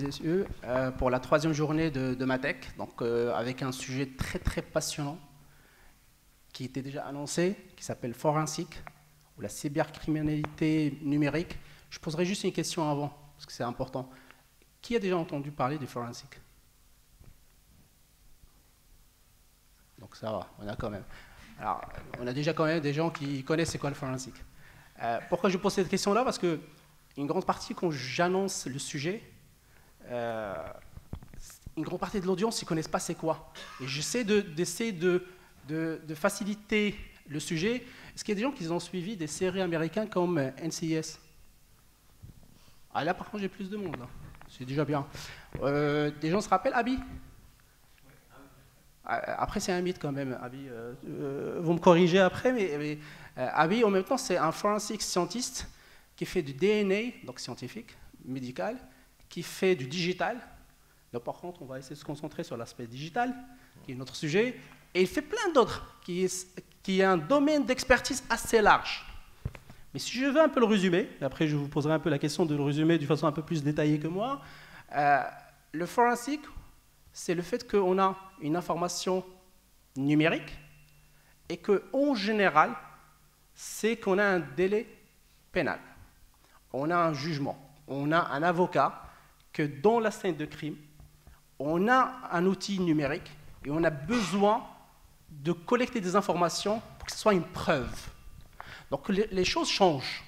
yeux pour la 3e journée de Matech, donc avec un sujet très très passionnant qui était déjà annoncé, qui s'appelle Forensic, ou la cybercriminalité numérique. Je poserai juste une question avant, parce que c'est important. Qui a déjà entendu parler du Forensic? Donc ça va, on a quand même. Alors, on a déjà quand même des gens qui connaissent c'est quoi le Forensic. Pourquoi je pose cette question-là? Parce que une grande partie, quand j'annonce le sujet, une grande partie de l'audience ne connaissent pas c'est quoi. Et j'essaie d'essayer de faciliter le sujet. Est-ce qu'il y a des gens qui ont suivi des séries américaines comme NCIS? Ah là, par contre, j'ai plus de monde. C'est déjà bien. Des gens se rappellent Abby? Après, c'est un mythe quand même, Abby. Vous me corrigez après, mais Abby, en même temps, c'est un forensic scientist qui fait du DNA, donc scientifique, médical, qui fait du digital. Là, par contre, on va essayer de se concentrer sur l'aspect digital, qui est notre sujet. Et il fait plein d'autres, qui est un domaine d'expertise assez large. Mais si je veux un peu le résumer, et après je vous poserai un peu la question de le résumer d'une façon un peu plus détaillée que moi, le forensic, c'est le fait qu'on a une information numérique et qu'en général, c'est qu'on a un délai pénal. On a un jugement, on a un avocat, que dans la scène de crime, on a un outil numérique et on a besoin de collecter des informations pour que ce soit une preuve. Donc les choses changent.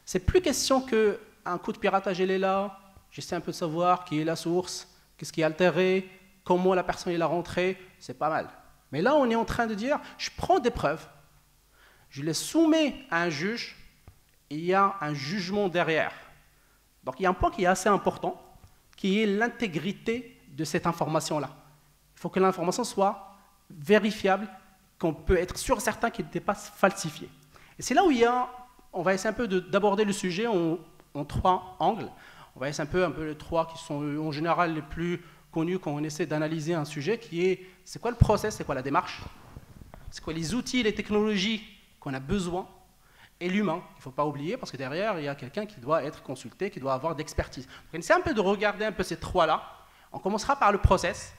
C'est plus question qu'un coup de piratage il est là, j'essaie un peu de savoir qui est la source, qu'est-ce qui est altéré, comment la personne est rentrée, c'est pas mal. Mais là, on est en train de dire, je prends des preuves, je les soumets à un juge, et il y a un jugement derrière. Donc il y a un point qui est assez important, qui est l'intégrité de cette information-là. Il faut que l'information soit vérifiable, qu'on peut être sûr et certain qu'elle n'était pas falsifiée. Et c'est là où on va essayer un peu d'aborder le sujet en 3 angles. On va essayer un peu les 3 qui sont en général les plus connus quand on essaie d'analyser un sujet, qui est, c'est quoi le process, c'est quoi la démarche, c'est quoi les outils, les technologies qu'on a besoin, et l'humain, il ne faut pas oublier, parce que derrière, il y a quelqu'un qui doit être consulté, qui doit avoir d'expertise. On essaie un peu de regarder un peu ces 3-là. On commencera par le process,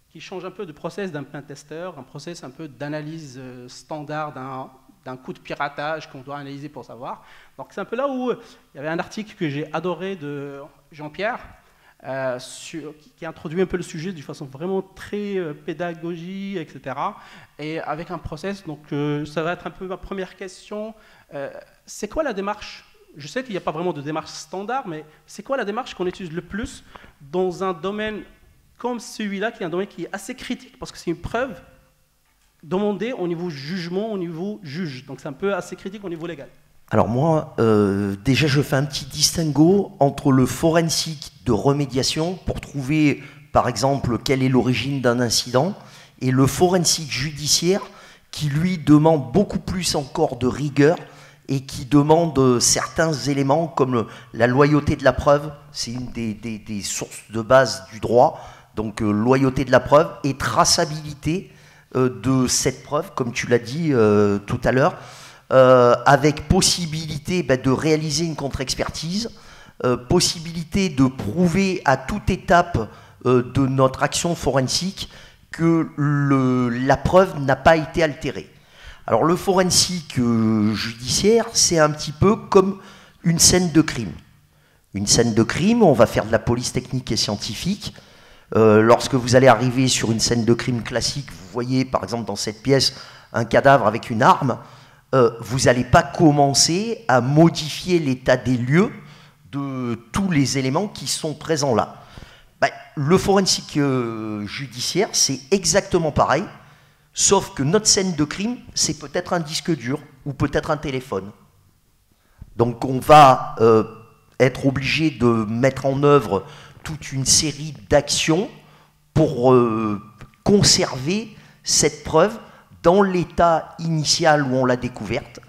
qui change un peu de process d'un pentester, un process un peu d'analyse standard d'un coup de piratage qu'on doit analyser pour savoir. Donc c'est un peu là où il y avait un article que j'ai adoré de Jean-Pierre, qui introduit un peu le sujet d'une façon vraiment très pédagogique, etc. Et avec un process, donc ça va être un peu ma première question. C'est quoi la démarche? Je sais qu'il n'y a pas vraiment de démarche standard, mais c'est quoi la démarche qu'on utilise le plus dans un domaine comme celui-là, qui est un domaine qui est assez critique, parce que c'est une preuve demandée au niveau jugement, au niveau juge. Donc c'est un peu assez critique au niveau légal. Alors moi, déjà je fais un petit distinguo entre le forensique de remédiation pour trouver par exemple quelle est l'origine d'un incident et le forensique judiciaire qui lui demande beaucoup plus encore de rigueur et qui demande certains éléments comme la loyauté de la preuve, c'est une des sources de base du droit, donc loyauté de la preuve et traçabilité de cette preuve, comme tu l'as dit tout à l'heure, avec possibilité de réaliser une contre-expertise, possibilité de prouver à toute étape de notre action forensique que la preuve n'a pas été altérée. Alors le forensique judiciaire, c'est un petit peu comme une scène de crime. Une scène de crime, on va faire de la police technique et scientifique. Lorsque vous allez arriver sur une scène de crime classique, vous voyez par exemple dans cette pièce un cadavre avec une arme, vous n'allez pas commencer à modifier l'état des lieux de tous les éléments qui sont présents là. Le forensique judiciaire, c'est exactement pareil, sauf que notre scène de crime, c'est peut-être un disque dur ou peut-être un téléphone. Donc on va être obligé de mettre en œuvre toute une série d'actions pour conserver cette preuve dans l'état initial où on l'a découverte.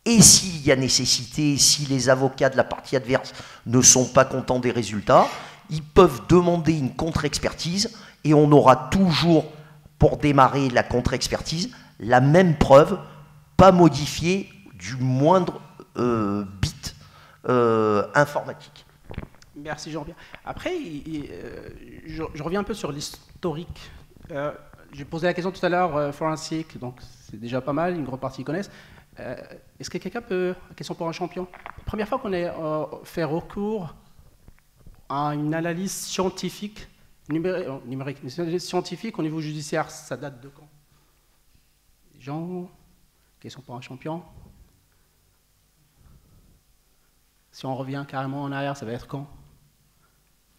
Et s'il y a nécessité, si les avocats de la partie adverse ne sont pas contents des résultats, ils peuvent demander une contre-expertise et on aura toujours, pour démarrer la contre-expertise, la même preuve, pas modifiée du moindre bit informatique. Merci Jean-Pierre. Après, je reviens un peu sur l'historique. J'ai posé la question tout à l'heure, forensique, donc c'est déjà pas mal, une grande partie connaissent. Est-ce que quelqu'un peut... Question pour un champion. La première fois qu'on a fait recours à une analyse scientifique, numérique, une analyse scientifique au niveau judiciaire, ça date de quand? Jean, question pour un champion. Si on revient carrément en arrière, ça va être quand?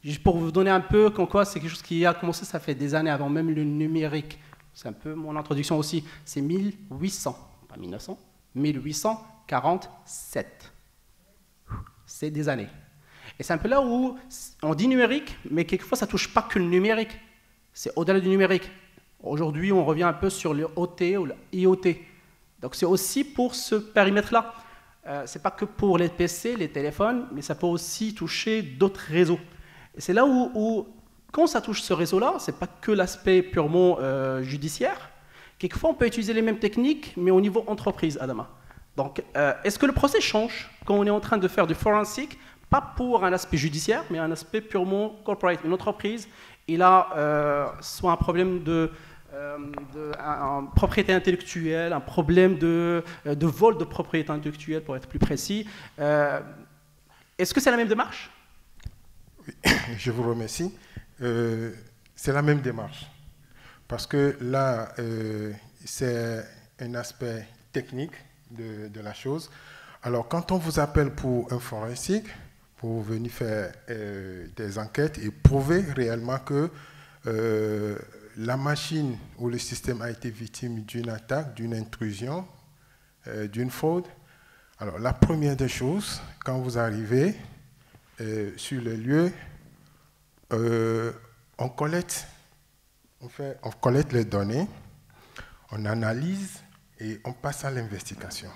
Juste pour vous donner un peu, comme quoi c'est quelque chose qui a commencé, ça fait des années avant même le numérique. C'est un peu mon introduction aussi. C'est 1800, pas 1900, 1847. C'est des années. Et c'est un peu là où on dit numérique, mais quelquefois ça ne touche pas que le numérique. C'est au-delà du numérique. Aujourd'hui, on revient un peu sur le OT ou le IoT. Donc c'est aussi pour ce périmètre-là. Ce n'est pas que pour les PC, les téléphones, mais ça peut aussi toucher d'autres réseaux. Et c'est là où, quand ça touche ce réseau-là, ce n'est pas que l'aspect purement judiciaire. Quelquefois, on peut utiliser les mêmes techniques, mais au niveau entreprise, Adama. Donc, est-ce que le procès change quand on est en train de faire du forensic, pas pour un aspect judiciaire, mais un aspect purement corporate? Une entreprise, il a soit un problème de propriété intellectuelle, un problème de vol de propriété intellectuelle, pour être plus précis. Est-ce que c'est la même démarche? Oui, je vous remercie. C'est la même démarche. Parce que là, c'est un aspect technique de la chose. Alors, quand on vous appelle pour un forensique, pour venir faire des enquêtes et prouver réellement que la machine ou le système a été victime d'une attaque, d'une intrusion, d'une fraude. Alors, la première des choses, quand vous arrivez sur le lieu, on collecte les données, on analyse et on passe à l'investigation.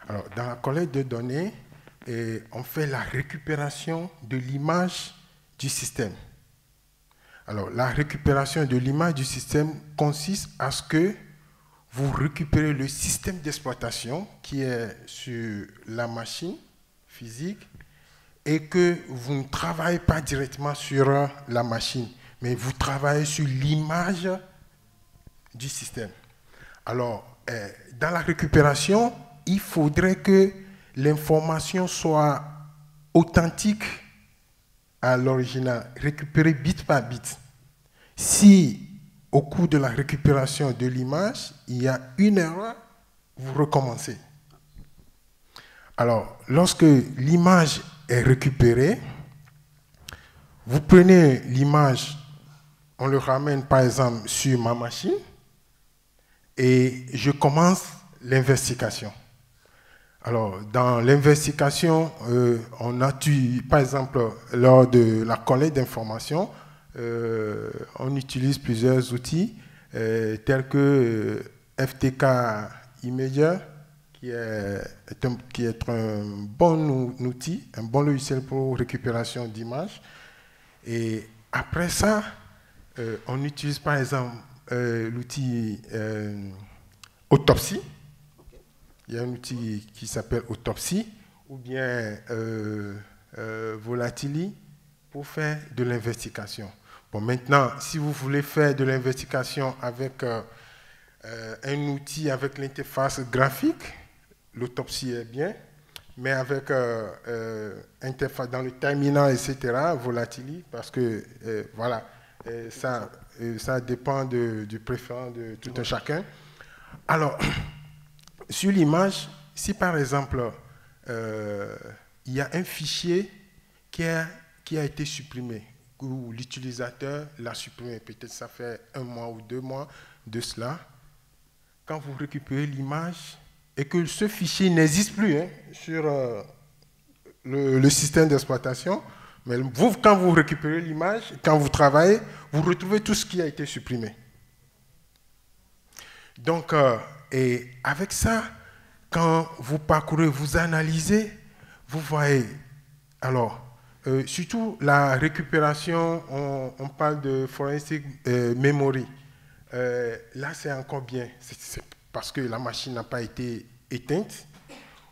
Alors, dans la collecte de données, on fait la récupération de l'image du système. Alors, la récupération de l'image du système consiste à ce que vous récupérez le système d'exploitation qui est sur la machine physique et que vous ne travaillez pas directement sur la machine, mais vous travaillez sur l'image du système. Alors, dans la récupération, il faudrait que l'information soit authentique à l'original, récupérée bit par bit. Si, au cours de la récupération de l'image, il y a une erreur, vous recommencez. Alors, lorsque l'image est récupérée, vous prenez l'image, on le ramène par exemple sur ma machine et je commence l'investigation. Alors, dans l'investigation, on a par exemple, lors de la collecte d'informations, on utilise plusieurs outils tels que FTK Imager, qui est un bon outil, un bon logiciel pour récupération d'images. Et après ça, on utilise par exemple l'outil Autopsy. Il y a un outil qui s'appelle Autopsy ou bien Volatili pour faire de l'investigation. Bon, maintenant, si vous voulez faire de l'investigation avec un outil avec l'interface graphique, l'Autopsy est bien, mais avec interface dans le terminal, etc., Volatili, parce que voilà, ça dépend du préférence de tout un chacun. Alors, sur l'image, si par exemple, il y a un fichier qui a été supprimé, ou l'utilisateur l'a supprimé, peut-être ça fait 1 mois ou 2 mois de cela, quand vous récupérez l'image et que ce fichier n'existe plus sur le système d'exploitation, mais vous, quand vous récupérez l'image, quand vous travaillez, vous retrouvez tout ce qui a été supprimé. Donc, et avec ça, quand vous parcourez, vous analysez, vous voyez, alors, surtout la récupération, on parle de forensic memory. Là, c'est encore bien, c'est parce que la machine n'a pas été éteinte.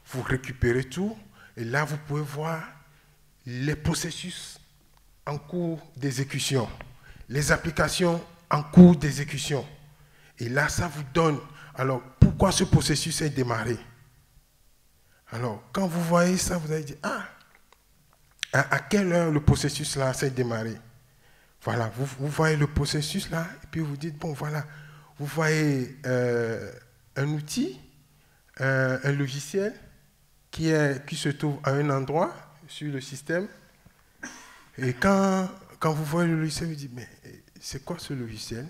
Vous récupérez tout, et là, vous pouvez voir les processus en cours d'exécution, les applications en cours d'exécution. Et là, ça vous donne, alors, pourquoi ce processus est démarré? Alors, quand vous voyez ça, vous allez dire, ah, à quelle heure le processus là s'est démarré? Voilà, vous voyez le processus là, et puis vous dites, bon, voilà, vous voyez un outil, un logiciel qui se trouve à un endroit sur le système. Et quand vous voyez le logiciel, vous dites, mais c'est quoi ce logiciel?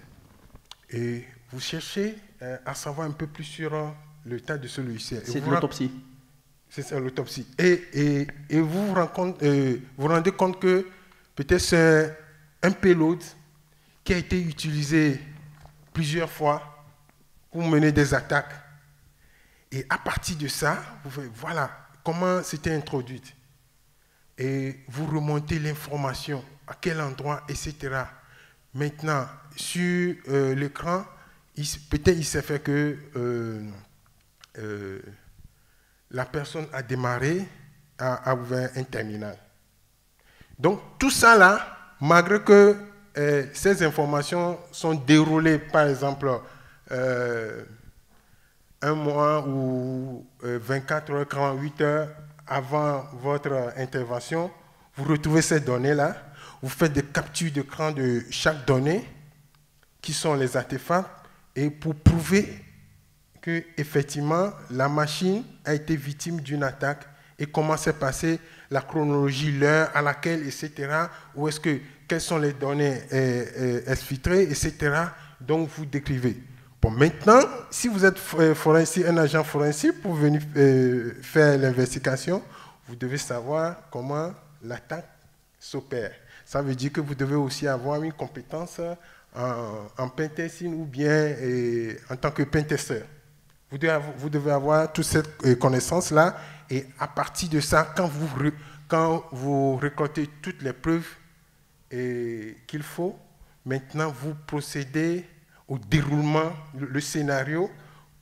Et vous cherchez à savoir un peu plus sur l'état de ce logiciel. C'est de l'autopsie. C'est ça, l'autopsie. Et vous vous rendez compte que peut-être c'est un payload qui a été utilisé plusieurs fois pour mener des attaques. Et à partir de ça, vous voyez, voilà comment c'était introduite. Et vous remontez l'information, à quel endroit, etc. Maintenant, sur l'écran, peut-être il s'est fait que la personne a démarré, a ouvert un terminal. Donc, tout ça là, malgré que ces informations sont déroulées, par exemple, un mois ou 24 heures, 48 heures avant votre intervention, vous retrouvez ces données-là, vous faites des captures d'écran de chaque donnée, qui sont les artefacts, et pour prouver que effectivement la machine a été victime d'une attaque et comment s'est passée la chronologie, l'heure à laquelle, etc., où est-ce que, quelles sont les données exfiltrées, etc., donc vous décrivez. Bon, maintenant, si vous êtes un agent forensique pour venir faire l'investigation, vous devez savoir comment l'attaque s'opère. Ça veut dire que vous devez aussi avoir une compétence en pentesting ou bien en tant que pentester. Vous devez avoir toute cette connaissance-là, et à partir de ça, quand vous récoltez toutes les preuves qu'il faut, maintenant vous procédez au déroulement, le scénario,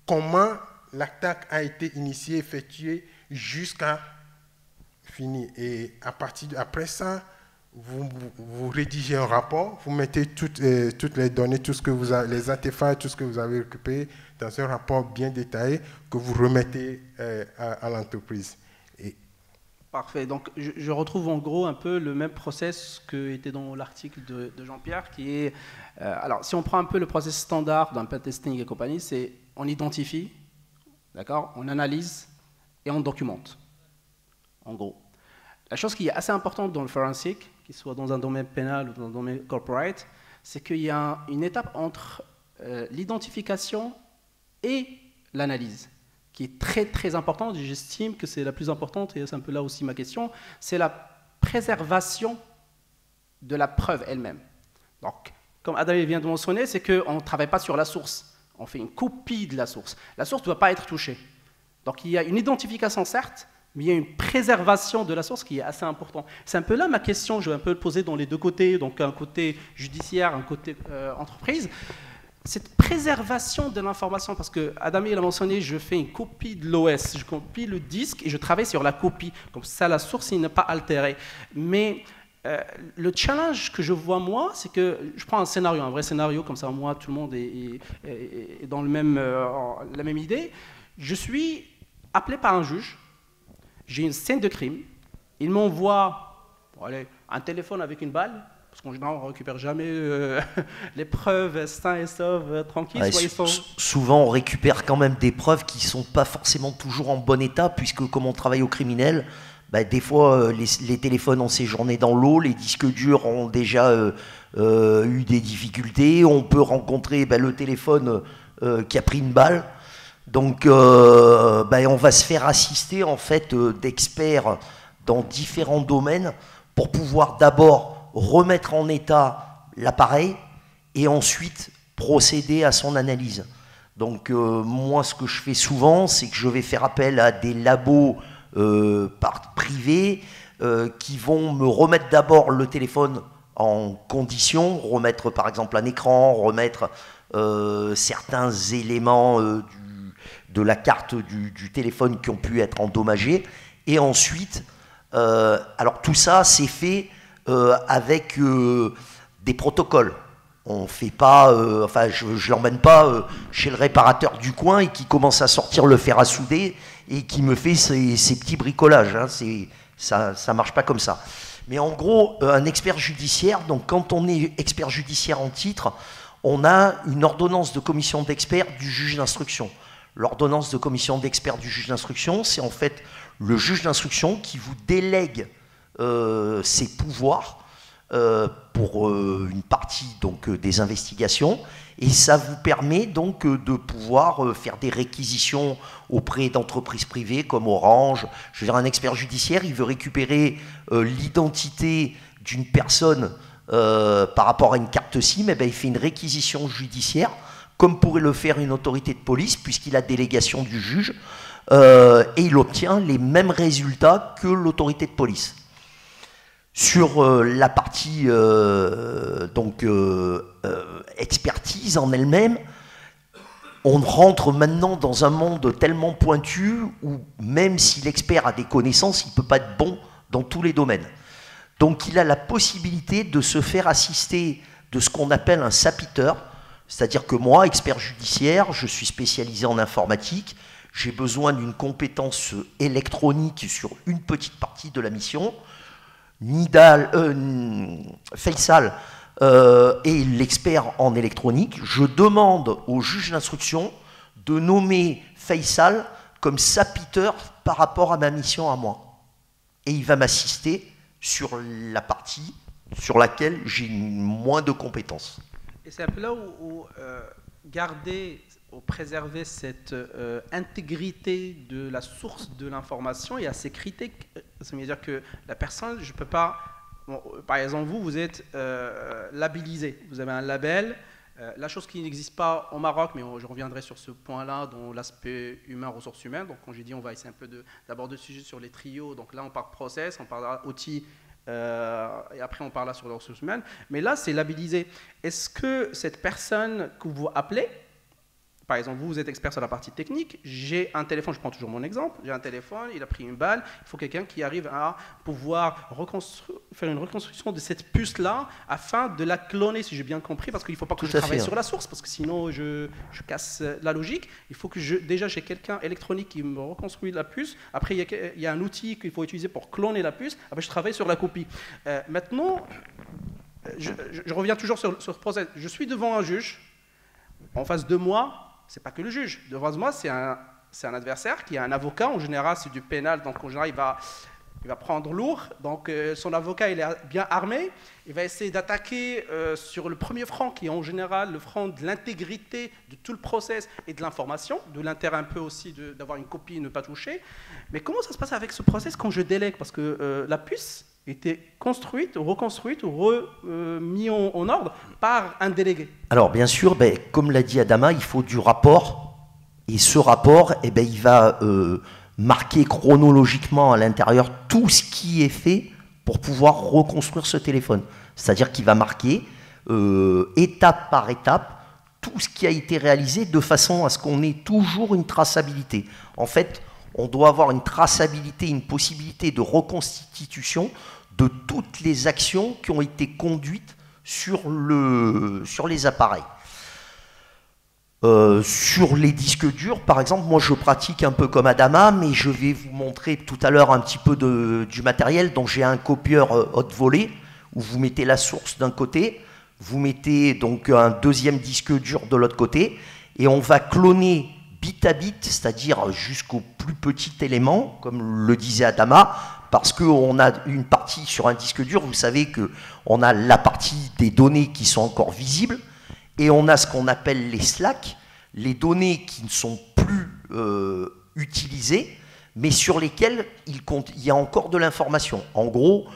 comment l'attaque a été initiée, effectuée, jusqu'à finir. Et après ça, vous rédigez un rapport, vous mettez toutes les données, tout ce que vous avez, les artefacts, tout ce que vous avez récupéré dans un rapport bien détaillé que vous remettez à l'entreprise. Parfait. Donc, je retrouve en gros un peu le même process que était dans l'article de Jean-Pierre, qui est... alors, si on prend un peu le process standard d'un pentesting et compagnie, c'est on identifie, d'accord, on analyse et on documente, en gros. La chose qui est assez importante dans le forensic, qu'il soit dans un domaine pénal ou dans un domaine corporate, c'est qu'il y a une étape entre l'identification et l'analyse, qui est très très importante, et j'estime que c'est la plus importante, et c'est un peu là aussi ma question, c'est la préservation de la preuve elle-même. Donc, comme Adam vient de mentionner, c'est qu'on ne travaille pas sur la source, on fait une copie de la source. La source ne doit pas être touchée. Donc il y a une identification certes, mais il y a une préservation de la source qui est assez importante. C'est un peu là ma question, je vais un peu le poser dans les deux côtés, donc un côté judiciaire, un côté entreprise. Cette préservation de l'information, parce que Adam il a mentionné, je fais une copie de l'OS, je copie le disque et je travaille sur la copie, comme ça la source n'est pas altérée. Mais le challenge que je vois moi, c'est que je prends un scénario, un vrai scénario, comme ça moi tout le monde est dans la même idée. Je suis appelé par un juge, j'ai une scène de crime, il m'envoie un téléphone avec une balle, parce qu'en général, on ne récupère jamais les preuves sains et saufs, tranquilles. Ouais, souvent, on récupère quand même des preuves qui ne sont pas forcément toujours en bon état, puisque comme on travaille au criminel, des fois, les téléphones ont séjourné dans l'eau, les disques durs ont déjà eu des difficultés, on peut rencontrer le téléphone qui a pris une balle. Donc, on va se faire assister en fait d'experts dans différents domaines pour pouvoir d'abord remettre en état l'appareil et ensuite procéder à son analyse. Donc moi, ce que je fais souvent, c'est que je vais faire appel à des labos privés qui vont me remettre d'abord le téléphone en condition, remettre par exemple un écran, remettre certains éléments de la carte du téléphone qui ont pu être endommagés. Et ensuite, alors tout ça, c'est fait avec des protocoles. On fait pas, enfin, je l'emmène pas chez le réparateur du coin et qui commence à sortir le fer à souder et qui me fait ses petits bricolages. Hein. Ça marche pas comme ça. Mais en gros, un expert judiciaire, donc quand on est expert judiciaire en titre, on a une ordonnance de commission d'experts du juge d'instruction. L'ordonnance de commission d'experts du juge d'instruction, c'est en fait le juge d'instruction qui vous délègue ses pouvoirs pour une partie donc, des investigations, et ça vous permet donc de pouvoir faire des réquisitions auprès d'entreprises privées comme Orange. Je veux dire, un expert judiciaire, il veut récupérer l'identité d'une personne par rapport à une carte SIM, et bien, il fait une réquisition judiciaire, comme pourrait le faire une autorité de police, puisqu'il a délégation du juge, et il obtient les mêmes résultats que l'autorité de police. Sur la partie expertise en elle-même, on rentre maintenant dans un monde tellement pointu où même si l'expert a des connaissances, il ne peut pas être bon dans tous les domaines. Donc il a la possibilité de se faire assister de ce qu'on appelle un sapiteur, c'est-à-dire que moi, expert judiciaire, je suis spécialisé en informatique, j'ai besoin d'une compétence électronique sur une petite partie de la mission. Faisal est l'expert en électronique. Je demande au juge d'instruction de nommer Faisal comme sapiteur par rapport à ma mission à moi. Et il va m'assister sur la partie sur laquelle j'ai moins de compétences. Et c'est un peu là où garder ou préserver cette intégrité de la source de l'information est assez critique. Ça veut dire que la personne, je ne peux pas... Bon, par exemple, vous êtes labellisé, vous avez un label. La chose qui n'existe pas au Maroc, mais je reviendrai sur ce point-là, dans l'aspect humain, ressources humaines. Donc, quand j'ai dit, on va essayer un peu d'aborder le sujet sur les trios. Donc là, on parle process, on parlera outils, et après, on parlera sur les ressources humaines. Mais là, c'est labellisé. Est-ce que cette personne que vous appelez, par exemple, vous êtes expert sur la partie technique, j'ai un téléphone, je prends toujours mon exemple, j'ai un téléphone, il a pris une balle, il faut quelqu'un qui arrive à pouvoir faire une reconstruction de cette puce-là afin de la cloner, si j'ai bien compris, parce qu'il ne faut pas que je travaille sur la source, parce que sinon je casse la logique. Il faut que déjà j'ai quelqu'un électronique qui me reconstruit la puce, après il y a un outil qu'il faut utiliser pour cloner la puce, après je travaille sur la copie. Maintenant, je reviens toujours sur ce process. Je suis devant un juge, en face de moi, c'est pas que le juge. Devant moi, c'est un adversaire qui a un avocat. En général, c'est du pénal. Donc, en général, il va prendre lourd. Donc, son avocat, il est bien armé. Il va essayer d'attaquer sur le premier front, qui est en général le front de l'intégrité de tout le process et de l'information, de l'intérêt un peu aussi d'avoir une copie et ne pas toucher. Mais comment ça se passe avec ce process quand je délègue? Parce que la puce était construite, reconstruite ou remise en ordre par un délégué. Alors bien sûr, comme l'a dit Adama, il faut du rapport, et ce rapport, il va marquer chronologiquement à l'intérieur tout ce qui est fait pour pouvoir reconstruire ce téléphone. C'est-à-dire qu'il va marquer étape par étape tout ce qui a été réalisé de façon à ce qu'on ait toujours une traçabilité. En fait, on doit avoir une traçabilité, une possibilité de reconstitution de toutes les actions qui ont été conduites sur les appareils. Sur les disques durs, par exemple, moi je pratique un peu comme Adama, mais je vais vous montrer tout à l'heure un petit peu du matériel. Donc j'ai un copieur haute volée, où vous mettez la source d'un côté, vous mettez donc un deuxième disque dur de l'autre côté, et on va cloner bit à bit, c'est-à-dire jusqu'au plus petit élément, comme le disait Adama, parce qu'on a une partie sur un disque dur, vous savez qu'on a la partie des données qui sont encore visibles, et on a ce qu'on appelle les SLAC, les données qui ne sont plus utilisées, mais sur lesquelles il y a encore de l'information. En gros,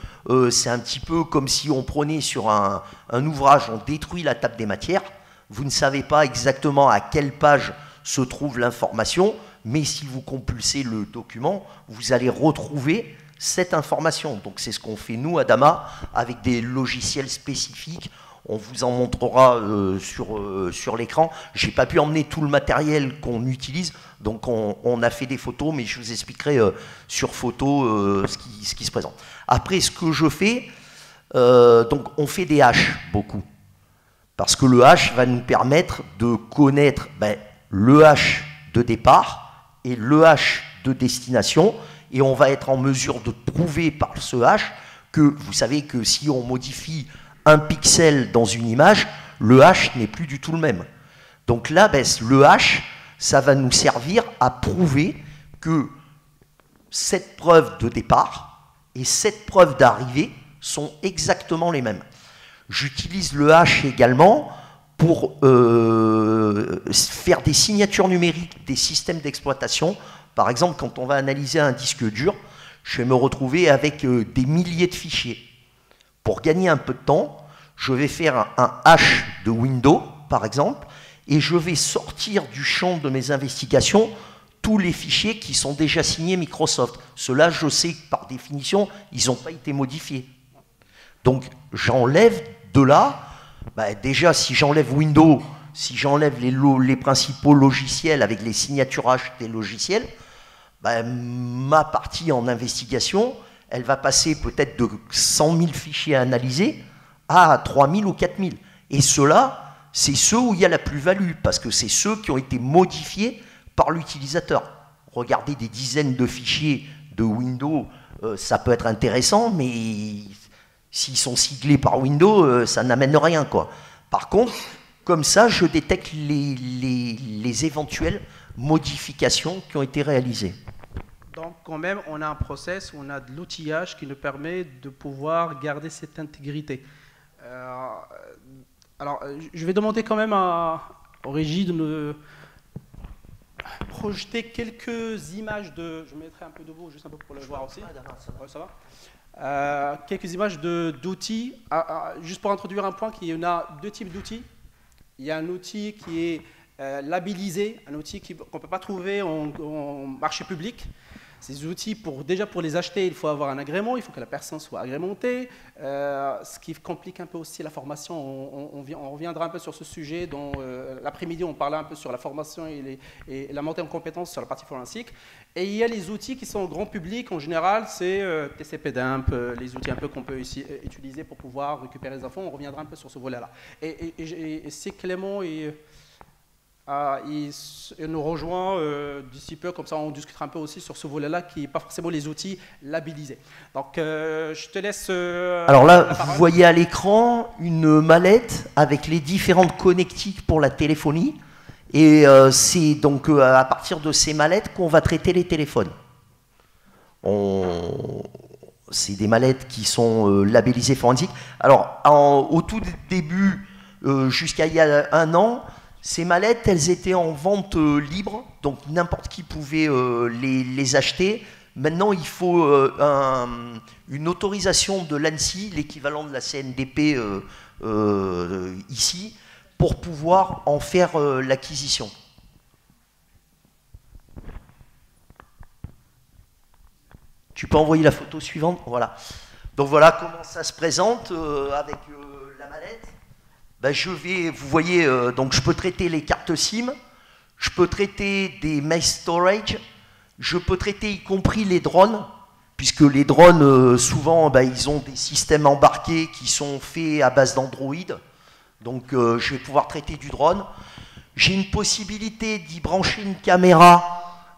c'est un petit peu comme si on prenait sur un ouvrage, on détruit la table des matières, vous ne savez pas exactement à quelle page se trouve l'information, mais si vous compulsez le document, vous allez retrouver cette information. Donc c'est ce qu'on fait nous, Adama, avec des logiciels spécifiques. On vous en montrera sur l'écran. Je n'ai pas pu emmener tout le matériel qu'on utilise, donc on a fait des photos, mais je vous expliquerai sur photo ce qui se présente. Après, ce que je fais, Donc on fait des hashes beaucoup. Parce que le hash va nous permettre de connaître le hash de départ et le hash de destination. Et on va être en mesure de prouver par ce hash que vous savez que si on modifie un pixel dans une image, le hash n'est plus du tout le même. Donc là, le hash, ça va nous servir à prouver que cette preuve de départ et cette preuve d'arrivée sont exactement les mêmes. J'utilise le hash également pour faire des signatures numériques des systèmes d'exploitation. Par exemple, quand on va analyser un disque dur, je vais me retrouver avec des milliers de fichiers. Pour gagner un peu de temps, je vais faire un hash de Windows, par exemple, et je vais sortir du champ de mes investigations tous les fichiers qui sont déjà signés Microsoft. Ceux-là, je sais que par définition, ils n'ont pas été modifiés. Donc, j'enlève de là, déjà, si j'enlève Windows, si j'enlève les principaux logiciels avec les signatures hash des logiciels, ma partie en investigation, elle va passer peut-être de 100 000 fichiers à analyser à 3 000 ou 4 000. Et ceux-là, c'est ceux où il y a la plus-value, parce que c'est ceux qui ont été modifiés par l'utilisateur. Regarder des dizaines de fichiers de Windows, ça peut être intéressant, mais s'ils sont siglés par Windows, ça n'amène rien, quoi. Par contre, comme ça, je détecte les éventuelles modifications qui ont été réalisées. Donc, quand même, on a un process, on a de l'outillage qui nous permet de pouvoir garder cette intégrité. Alors, je vais demander quand même au régie de me projeter quelques images de... Je mettrai un peu de vous, juste un peu pour le voir aussi. Ouais, ça va. Quelques images d'outils. Juste pour introduire un point, il y en a deux types d'outils. Il y a un outil qui est labellisé, un outil qu'on ne peut pas trouver en marché public. Ces outils, déjà pour les acheter, il faut avoir un agrément, il faut que la personne soit agrémentée, ce qui complique un peu aussi la formation. On reviendra un peu sur ce sujet. Dans l'après-midi, on parlait un peu sur la formation et la montée en compétences sur la partie forensique. Et il y a les outils qui sont grand public, en général, c'est TCP-Dump, les outils un peu qu'on peut utiliser pour pouvoir récupérer les infos. On reviendra un peu sur ce volet-là. Et c'est Clément il nous rejoint d'ici peu, comme ça on discutera un peu aussi sur ce volet-là qui n'est pas forcément les outils labellisés. Donc je te laisse... Alors là, vous voyez à l'écran une mallette avec les différentes connectiques pour la téléphonie. Et c'est donc à partir de ces mallettes qu'on va traiter les téléphones. C'est des mallettes qui sont labellisées forensiques. Alors au tout début, jusqu'à il y a un an, ces mallettes, elles étaient en vente libre, donc n'importe qui pouvait les acheter. Maintenant, il faut une autorisation de l'ANSSI, l'équivalent de la CNDP ici, pour pouvoir en faire l'acquisition. Tu peux envoyer la photo suivante, voilà. Donc voilà comment ça se présente avec la mallette. Vous voyez, donc je peux traiter les cartes SIM, je peux traiter des mesh storage, je peux traiter y compris les drones, puisque les drones, souvent, ils ont des systèmes embarqués qui sont faits à base d'Android. Donc je vais pouvoir traiter du drone. J'ai une possibilité d'y brancher une caméra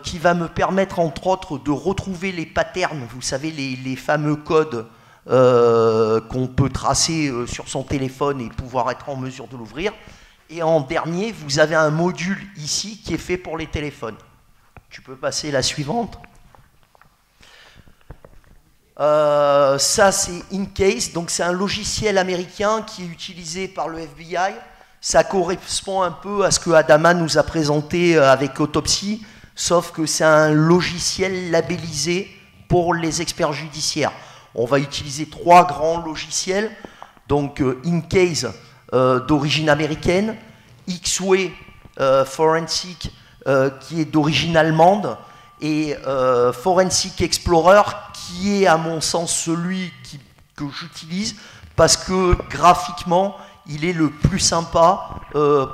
qui va me permettre, entre autres, de retrouver les patterns, vous savez, les fameux codes qu'on peut tracer sur son téléphone et pouvoir être en mesure de l'ouvrir. Et en dernier, vous avez un module ici qui est fait pour les téléphones. Tu peux passer la suivante. Ça, c'est InCase, donc c'est un logiciel américain qui est utilisé par le FBI. Ça correspond un peu à ce que Adama nous a présenté avec Autopsy, sauf que c'est un logiciel labellisé pour les experts judiciaires. On va utiliser 3 grands logiciels, donc InCase d'origine américaine, X-Way Forensic qui est d'origine allemande, et Forensic Explorer qui est à mon sens celui que j'utilise parce que graphiquement il est le plus sympa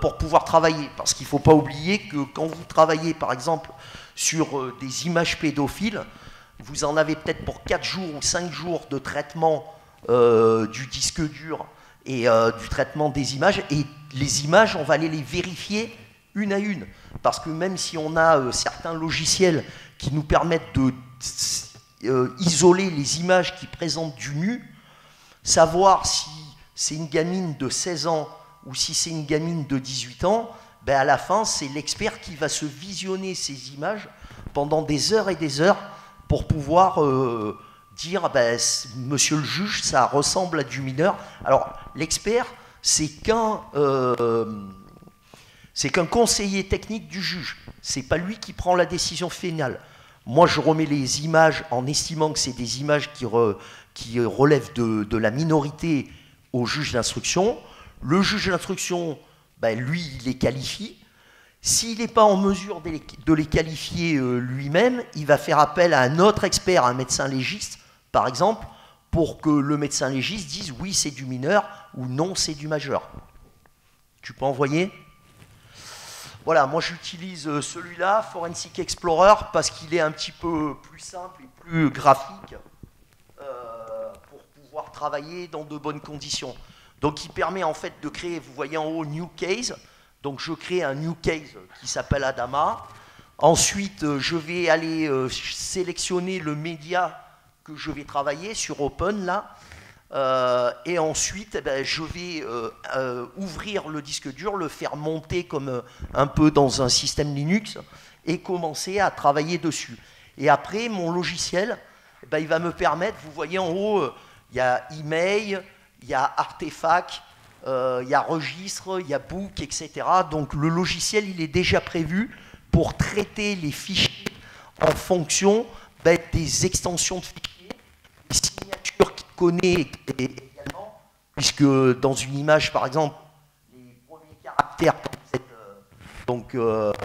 pour pouvoir travailler. Parce qu'il ne faut pas oublier que quand vous travaillez par exemple sur des images pédophiles, vous en avez peut-être pour 4 jours ou 5 jours de traitement du disque dur et du traitement des images. Et les images, on va aller les vérifier une à une. Parce que même si on a certains logiciels qui nous permettent de isoler les images qui présentent du nu, savoir si c'est une gamine de 16 ans ou si c'est une gamine de 18 ans, ben à la fin, c'est l'expert qui va se visionner ces images pendant des heures et des heures pour pouvoir dire, ben, monsieur le juge, ça ressemble à du mineur. Alors, l'expert, c'est qu'un conseiller technique du juge. C'est pas lui qui prend la décision finale. Moi, je remets les images en estimant que c'est des images qui relèvent de la minorité au juge d'instruction. Le juge d'instruction, ben, lui, il les qualifie. S'il n'est pas en mesure de les qualifier lui-même, il va faire appel à un autre expert, un médecin légiste, par exemple, pour que le médecin légiste dise oui, c'est du mineur ou non, c'est du majeur. Tu peux envoyer ? Voilà, moi j'utilise celui-là, Forensic Explorer, parce qu'il est un petit peu plus simple et plus graphique pour pouvoir travailler dans de bonnes conditions. Donc il permet en fait de créer, vous voyez en haut, New Case. Donc je crée un New Case qui s'appelle Adama. Ensuite, je vais aller sélectionner le média que je vais travailler sur Open, là. Et ensuite, eh ben, je vais ouvrir le disque dur, le faire monter comme un peu dans un système Linux et commencer à travailler dessus. Et après, mon logiciel, eh ben, il va me permettre, vous voyez en haut, il y a email, il y a artefact, il y a registre, il y a book, etc. Donc le logiciel, il est déjà prévu pour traiter les fichiers en fonction des extensions de fichiers, des signatures qu'il connaît également, puisque dans une image, par exemple, les premiers caractères, donc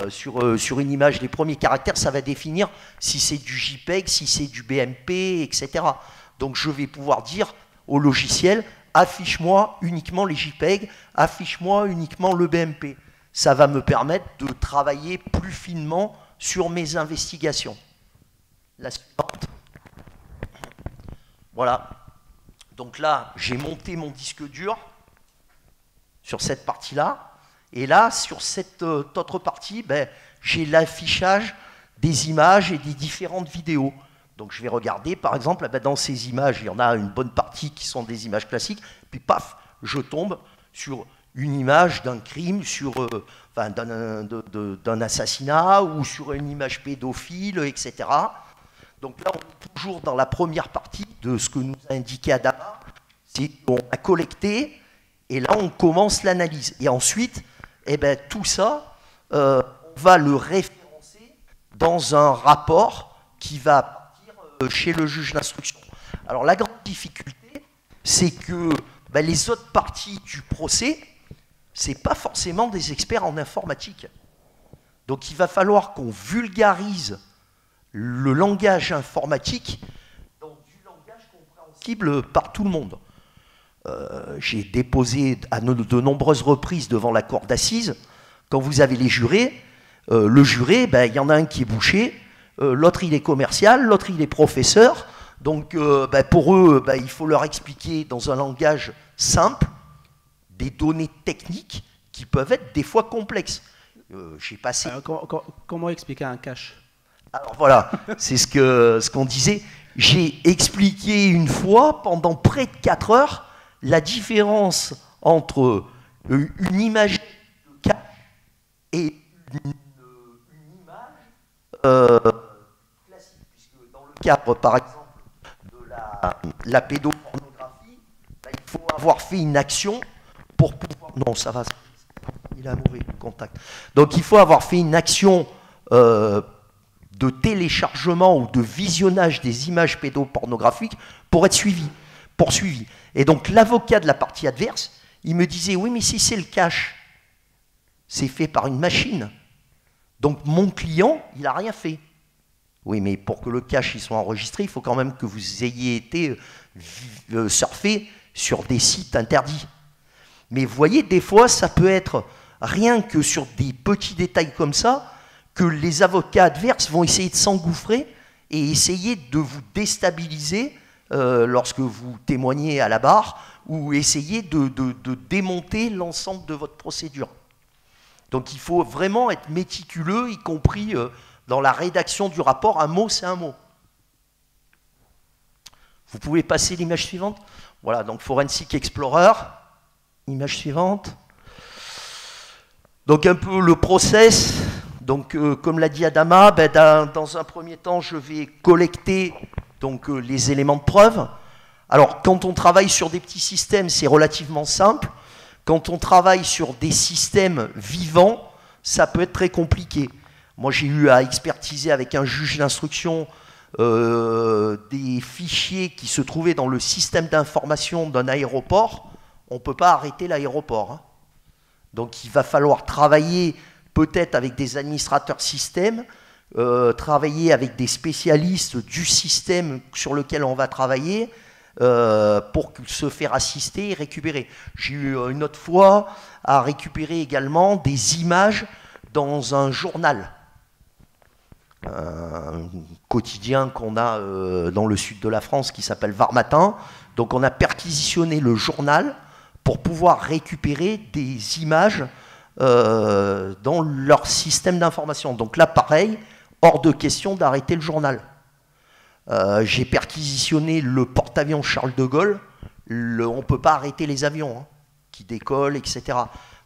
sur une image, les premiers caractères, ça va définir si c'est du JPEG, si c'est du BMP, etc. Donc je vais pouvoir dire au logiciel, affiche-moi uniquement les JPEG, affiche-moi uniquement le BMP. Ça va me permettre de travailler plus finement sur mes investigations. La suivante. Voilà. Donc là, j'ai monté mon disque dur sur cette partie-là. Et là, sur cette autre partie, ben, j'ai l'affichage des images et des différentes vidéos. Donc je vais regarder, par exemple, dans ces images, il y en a une bonne partie qui sont des images classiques, puis paf, je tombe sur une image d'un crime, enfin, d'un assassinat, ou sur une image pédophile, etc. Donc là, on est toujours dans la première partie de ce que nous a indiqué Adama, c'est qu'on a collecté, et là, on commence l'analyse. Et ensuite, eh ben, tout ça, on va le référencer dans un rapport qui va chez le juge d'instruction. Alors la grande difficulté, c'est que les autres parties du procès, ce n'est pas forcément des experts en informatique. Donc il va falloir qu'on vulgarise le langage informatique dans du langage compréhensible par tout le monde. J'ai déposé à de nombreuses reprises devant la cour d'assises, quand vous avez les jurés, le juré, il y en a un qui est boucher, l'autre il est commercial, l'autre il est professeur, donc pour eux il faut leur expliquer dans un langage simple des données techniques qui peuvent être des fois complexes. J'ai passé... Comment expliquer un cache? Alors voilà, c'est ce qu'on disait. J'ai expliqué une fois pendant près de 4 heures la différence entre une image de cache et une image classique, puisque dans le cadre, par exemple, de la pédopornographie, il faut avoir fait une action pour pouvoir... Non, ça va, il a un mauvais contact. Donc il faut avoir fait une action de téléchargement ou de visionnage des images pédopornographiques pour être poursuivi. Et donc l'avocat de la partie adverse, il me disait, oui, mais si c'est le cache, c'est fait par une machine. Donc mon client, il n'a rien fait. Oui, mais pour que le cache soit enregistré, il faut quand même que vous ayez été surfé sur des sites interdits. Mais vous voyez, des fois, ça peut être rien que sur des petits détails comme ça, que les avocats adverses vont essayer de s'engouffrer et essayer de vous déstabiliser lorsque vous témoignez à la barre, ou essayer de démonter l'ensemble de votre procédure. Donc il faut vraiment être méticuleux, y compris dans la rédaction du rapport. Un mot, c'est un mot. Vous pouvez passer l'image suivante. Voilà, donc Forensic Explorer. Image suivante. Donc un peu le process. Donc comme l'a dit Adama, ben, dans un premier temps, je vais collecter donc, les éléments de preuve. Alors quand on travaille sur des petits systèmes, c'est relativement simple. Quand on travaille sur des systèmes vivants, ça peut être très compliqué. Moi, j'ai eu à expertiser avec un juge d'instruction des fichiers qui se trouvaient dans le système d'information d'un aéroport. On ne peut pas arrêter l'aéroport, hein. Donc il va falloir travailler peut-être avec des administrateurs système, travailler avec des spécialistes du système sur lequel on va travailler pour se faire assister et récupérer. J'ai eu une autre fois à récupérer également des images dans un journal. Un quotidien qu'on a dans le sud de la France qui s'appelle Var Matin. Donc on a perquisitionné le journal pour pouvoir récupérer des images dans leur système d'information. Donc là, pareil, hors de question d'arrêter le journal. J'ai perquisitionné le porte-avions Charles de Gaulle. On ne peut pas arrêter les avions hein, qui décollent, etc.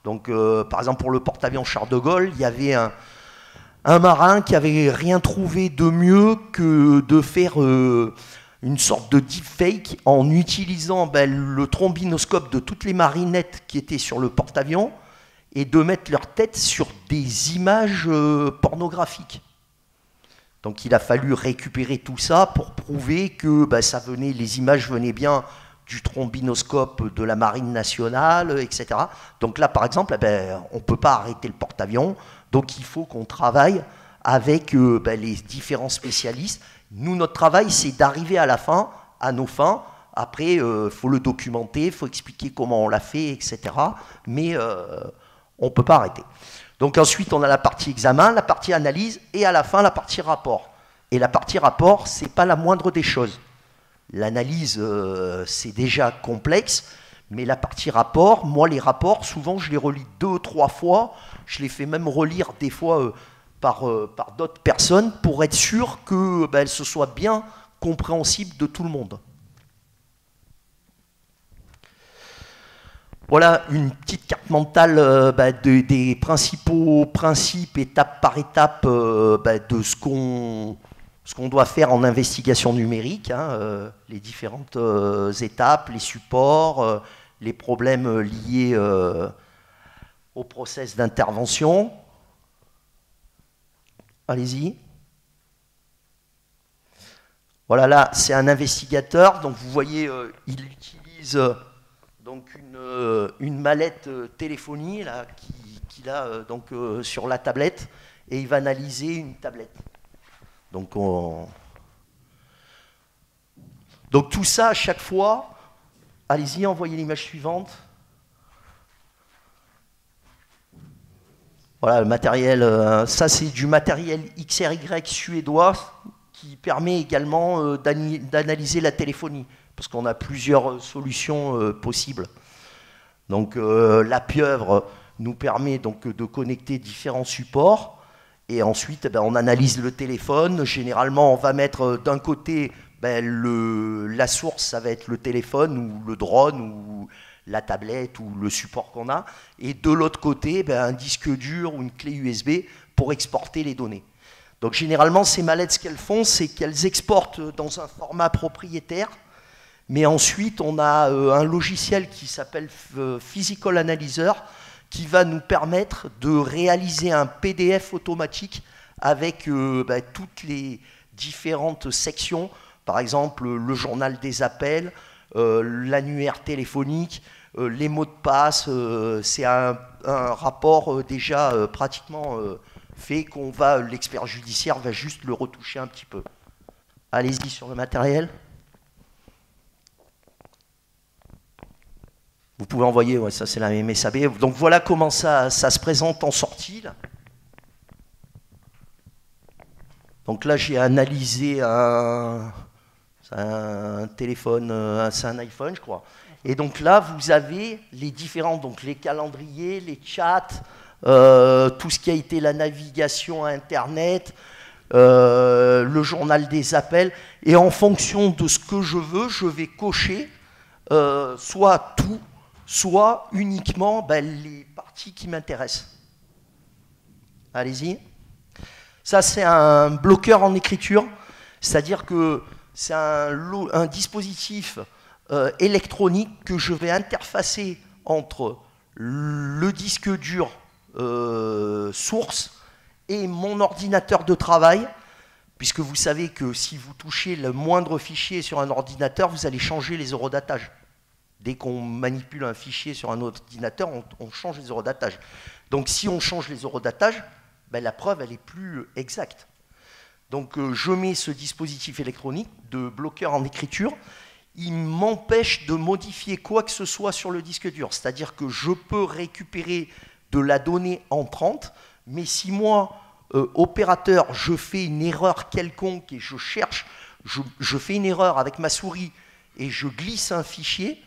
Donc, par exemple, pour le porte-avions Charles de Gaulle, il y avait un marin qui n'avait rien trouvé de mieux que de faire une sorte de deepfake en utilisant le trombinoscope de toutes les marinettes qui étaient sur le porte-avions et de mettre leur tête sur des images pornographiques. Donc il a fallu récupérer tout ça pour prouver que les images venaient bien du trombinoscope de la Marine nationale, etc. Donc là, par exemple, on ne peut pas arrêter le porte-avions, donc il faut qu'on travaille avec les différents spécialistes. Nous, notre travail, c'est d'arriver à la fin, à nos fins. Après, il faut le documenter, il faut expliquer comment on l'a fait, etc. Mais on ne peut pas arrêter. Donc ensuite, on a la partie examen, la partie analyse, et à la fin, la partie rapport. Et la partie rapport, ce n'est pas la moindre des choses. L'analyse, c'est déjà complexe, mais la partie rapport, moi, les rapports, souvent, je les relis 2 ou 3 fois. Je les fais même relire des fois par d'autres personnes pour être sûr que ce soit bien compréhensible de tout le monde. Voilà une petite carte mentale des principaux principes, étape par étape, de ce qu'on doit faire en investigation numérique, hein, les différentes étapes, les supports, les problèmes liés au process d'intervention. Allez-y. Voilà, là, c'est un investigateur. Donc, vous voyez, il utilise donc une mallette téléphonie là, qu'il a sur la tablette, et il va analyser une tablette. Donc tout ça, à chaque fois, allez-y, envoyez l'image suivante. Voilà, le matériel, ça c'est du matériel XRY suédois qui permet également d'analyser la téléphonie, parce qu'on a plusieurs solutions possibles. Donc la pieuvre nous permet donc de connecter différents supports, et ensuite on analyse le téléphone. Généralement on va mettre d'un côté la source, ça va être le téléphone ou le drone ou la tablette ou le support qu'on a, et de l'autre côté un disque dur ou une clé USB pour exporter les données. Donc généralement ces mallettes, ce qu'elles font, c'est qu'elles exportent dans un format propriétaire, mais ensuite on a un logiciel qui s'appelle Physical Analyzer qui va nous permettre de réaliser un PDF automatique avec toutes les différentes sections, par exemple le journal des appels, l'annuaire téléphonique, les mots de passe. C'est un rapport déjà pratiquement fait qu'on va, l'expert judiciaire va juste le retoucher un petit peu. Allez-y sur le matériel. Vous pouvez envoyer, ouais, ça c'est la MSAB. Donc voilà comment ça se présente en sortie. Là. Donc là j'ai analysé C'est un téléphone, c'est un iPhone, je crois. Et donc là, vous avez les différents, donc les calendriers, les chats, tout ce qui a été la navigation à Internet, le journal des appels. Et en fonction de ce que je veux, je vais cocher soit tout, soit uniquement les parties qui m'intéressent. Allez-y. Ça, c'est un bloqueur en écriture, c'est-à-dire que c'est un dispositif électronique que je vais interfacer entre le disque dur source et mon ordinateur de travail, puisque vous savez que si vous touchez le moindre fichier sur un ordinateur, vous allez changer les eurodatages. Dès qu'on manipule un fichier sur un ordinateur, on change les eurodatages. Donc si on change les eurodatages, la preuve elle est plus exacte. Donc je mets ce dispositif électronique de bloqueur en écriture. Il m'empêche de modifier quoi que ce soit sur le disque dur. C'est-à-dire que je peux récupérer de la donnée entrante, mais si moi, opérateur, je fais une erreur quelconque et je cherche, je fais une erreur avec ma souris et je glisse un fichier,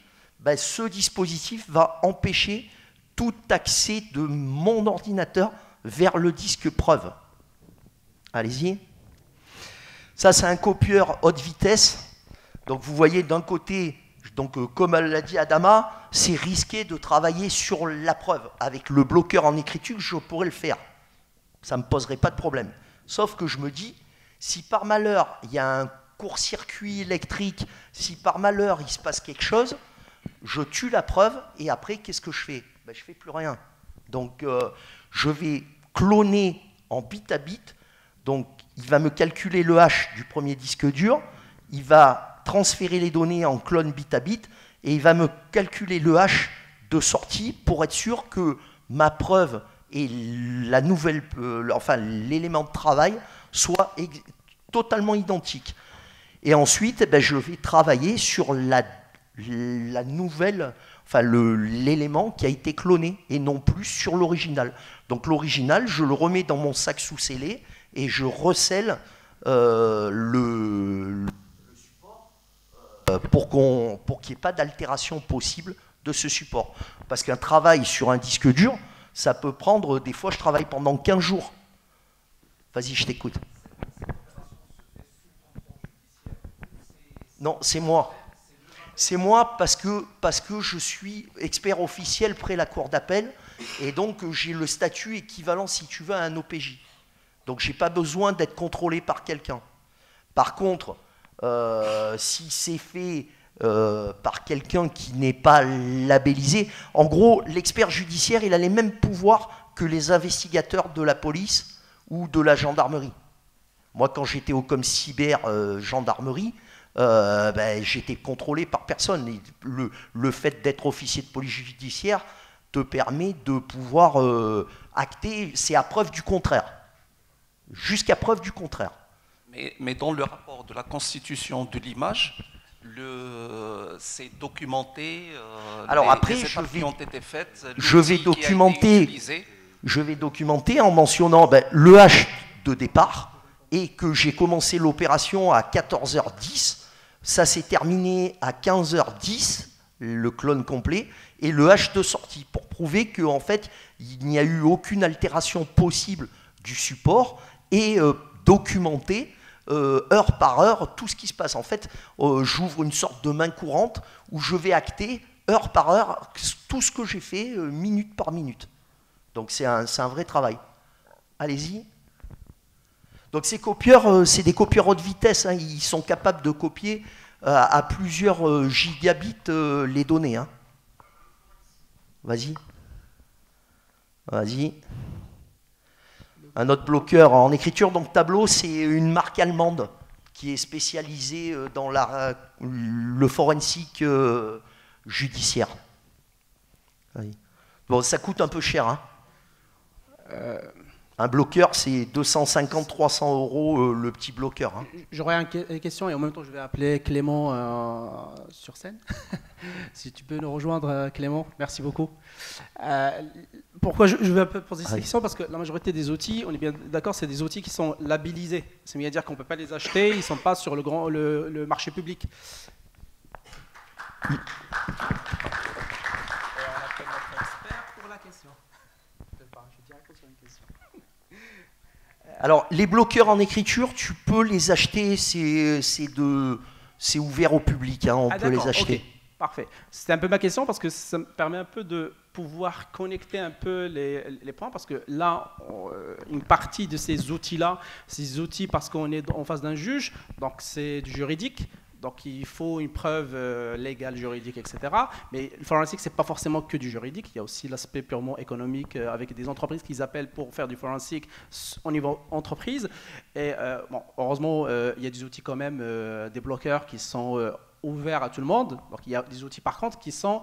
ce dispositif va empêcher tout accès de mon ordinateur vers le disque preuve. Allez-y. Ça, c'est un copieur haute vitesse. Donc vous voyez d'un côté, donc, comme l'a dit Adama, c'est risqué de travailler sur la preuve. Avec le bloqueur en écriture, je pourrais le faire. Ça ne me poserait pas de problème. Sauf que je me dis, si par malheur, il y a un court-circuit électrique, si par malheur, il se passe quelque chose, je tue la preuve et après, qu'est-ce que je fais? Je ne fais plus rien. Donc je vais cloner en bit à bit. Donc il va me calculer le hash du premier disque dur, il va transférer les données en clone bit à bit et il va me calculer le hash de sortie pour être sûr que ma preuve et la nouvelle, l'élément de travail soient totalement identiques. Et ensuite, je vais travailler sur la nouvelle, l'élément qui a été cloné et non plus sur l'original. Donc l'original, je le remets dans mon sac sous-scellé et je recèle le support pour qu'il n'y ait pas d'altération possible de ce support. Parce qu'un travail sur un disque dur, ça peut prendre, des fois je travaille pendant 15 jours. Vas-y, je t'écoute. Non, c'est moi. C'est moi parce que je suis expert officiel près la cour d'appel et donc j'ai le statut équivalent, si tu veux, à un OPJ. Donc je n'ai pas besoin d'être contrôlé par quelqu'un. Par contre, si c'est fait par quelqu'un qui n'est pas labellisé, en gros, l'expert judiciaire, il a les mêmes pouvoirs que les investigateurs de la police ou de la gendarmerie. Moi, quand j'étais au ComCyber gendarmerie, j'étais contrôlé par personne. Et le fait d'être officier de police judiciaire te permet de pouvoir acter, c'est à preuve du contraire. Jusqu'à preuve du contraire. Mais dans le rapport de la constitution de l'image, c'est documenté. Alors après, les étapes qui ont été faites, je vais documenter en mentionnant le hash de départ et que j'ai commencé l'opération à 14h10. Ça s'est terminé à 15h10, le clone complet, et le hash de sortie, pour prouver qu'en fait, il n'y a eu aucune altération possible du support et documenter heure par heure tout ce qui se passe. En fait, j'ouvre une sorte de main courante où je vais acter heure par heure tout ce que j'ai fait, minute par minute. Donc c'est un vrai travail. Allez-y. Donc ces copieurs, c'est des copieurs haute vitesse, hein, ils sont capables de copier à plusieurs gigabits les données. Hein. Vas-y. Vas-y. Un autre bloqueur en écriture, donc Tableau, c'est une marque allemande qui est spécialisée dans le forensique judiciaire. Bon, ça coûte un peu cher. Hein. Un bloqueur, c'est 250-300 € le petit bloqueur. Hein. J'aurais une question et en même temps, je vais appeler Clément sur scène. Si tu peux nous rejoindre, Clément, merci beaucoup. Pourquoi je vais un peu poser cette question? Parce que la majorité des outils, on est bien d'accord, c'est des outils qui sont labellisés. C'est-à-dire qu'on ne peut pas les acheter, ils ne sont pas sur le marché public. Et on appelle notre expert pour la question. Je dirais que c'est une question. Alors, les bloqueurs en écriture, tu peux les acheter, c'est ouvert au public, hein, on peut les acheter. Okay. Parfait. C'était un peu ma question parce que ça me permet un peu de pouvoir connecter un peu les points parce que là, une partie de ces outils-là, ces outils parce qu'on est en face d'un juge, donc c'est du juridique. Donc il faut une preuve légale, juridique, etc. Mais le forensic, ce n'est pas forcément que du juridique. Il y a aussi l'aspect purement économique avec des entreprises qu'ils appellent pour faire du forensic au niveau entreprise. Et bon, heureusement, il y a des outils quand même, des bloqueurs qui sont ouverts à tout le monde. Donc il y a des outils par contre qui sont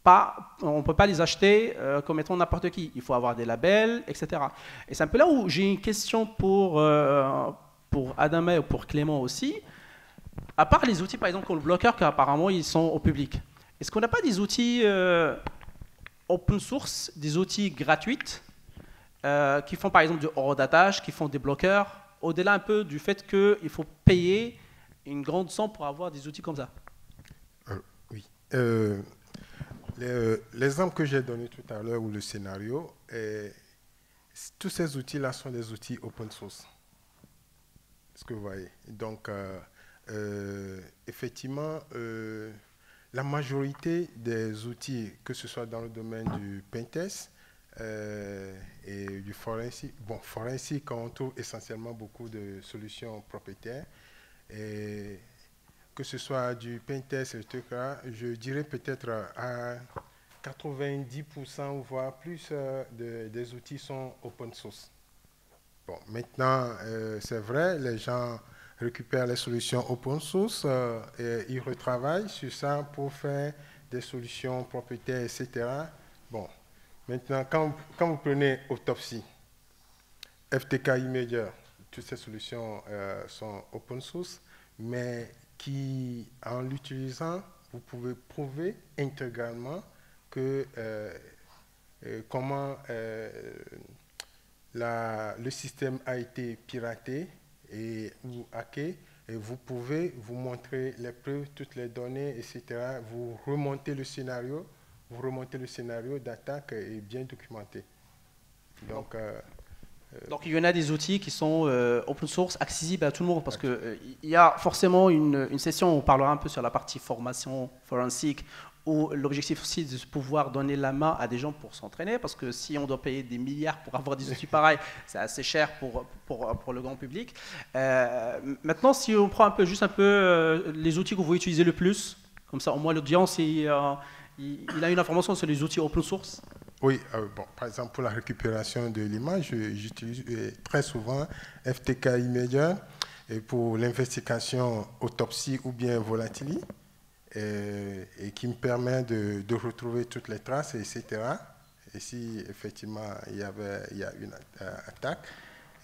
pas, on ne peut pas les acheter comme étant n'importe qui. Il faut avoir des labels, etc. Et c'est un peu là où j'ai une question pour Adama et pour Clément aussi. À part les outils, par exemple, comme le bloqueur, qu'apparemment, ils sont au public. Est-ce qu'on n'a pas des outils open source, des outils gratuits, qui font, par exemple, du horodatage, qui font des bloqueurs, au-delà un peu du fait qu'il faut payer une grande somme pour avoir des outils comme ça? Oui. L'exemple que j'ai donné tout à l'heure, ou le scénario, tous ces outils-là sont des outils open source. Est-ce que vous voyez? Donc, effectivement, la majorité des outils, que ce soit dans le domaine du pentest et du forensic, bon, forensic, on trouve essentiellement beaucoup de solutions propriétaires, et que ce soit du pentest, etc., je dirais peut-être à 90% voire plus des outils sont open source. Bon, maintenant, c'est vrai, les gens récupèrent les solutions open source et ils retravaillent sur ça pour faire des solutions propriétaires, etc. Bon, maintenant, quand vous prenez Autopsy, FTK Imager, toutes ces solutions sont open source, mais qui, en l'utilisant, vous pouvez prouver intégralement que comment le système a été piraté ou hacké, et vous pouvez vous montrer les preuves, toutes les données, etc. Vous remontez le scénario d'attaque est bien documenté. Donc il y en a des outils qui sont open source, accessibles à tout le monde, parce qu'il y a forcément une session où on parlera un peu sur la partie formation forensique, où l'objectif aussi est de pouvoir donner la main à des gens pour s'entraîner, parce que si on doit payer des milliards pour avoir des outils pareils, c'est assez cher pour le grand public. Maintenant, si on prend juste un peu les outils que vous utilisez le plus, comme ça au moins l'audience il a une information sur les outils open source. Oui, bon, par exemple pour la récupération de l'image, j'utilise très souvent FTK Imager, et pour l'investigation Autopsy ou bien Volatility, et qui me permet de retrouver toutes les traces, etc. Et si effectivement il y a une attaque,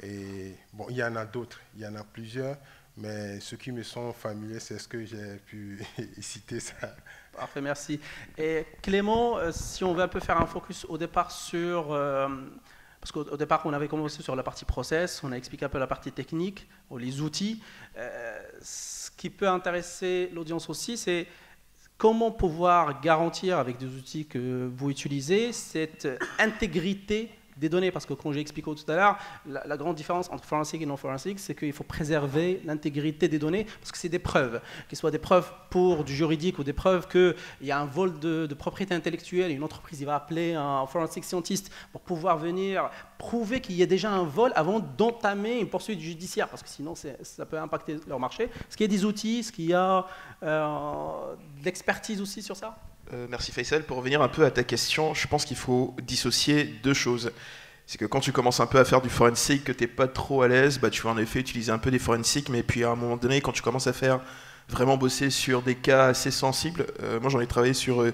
et bon, il y en a d'autres, il y en a plusieurs, mais ceux qui me sont familiers, c'est ce que j'ai pu citer ça. Parfait, merci. Et Clément, si on veut un peu faire un focus au départ sur... parce qu'au départ, on avait commencé sur la partie process, on a expliqué un peu la partie technique, ou les outils. Ce qui peut intéresser l'audience aussi, c'est comment pouvoir garantir, avec des outils que vous utilisez, cette intégrité des données, parce que comme j'ai expliqué tout à l'heure, la grande différence entre forensic et non forensic, c'est qu'il faut préserver l'intégrité des données, parce que c'est des preuves, qu'elles soient des preuves pour du juridique ou des preuves qu'il y a un vol de propriété intellectuelle, et une entreprise va appeler un forensic scientist pour pouvoir venir prouver qu'il y a déjà un vol avant d'entamer une poursuite judiciaire, parce que sinon ça peut impacter leur marché. Est-ce qu'il y a des outils, est-ce qu'il y a de l'expertise aussi sur ça ? Merci Faisal. Pour revenir un peu à ta question, je pense qu'il faut dissocier deux choses. C'est que quand tu commences un peu à faire du forensic, que tu n'es pas trop à l'aise, bah, tu vas en effet utiliser un peu des forensics, mais puis à un moment donné, quand tu commences à faire vraiment bosser sur des cas assez sensibles, moi j'en ai travaillé sur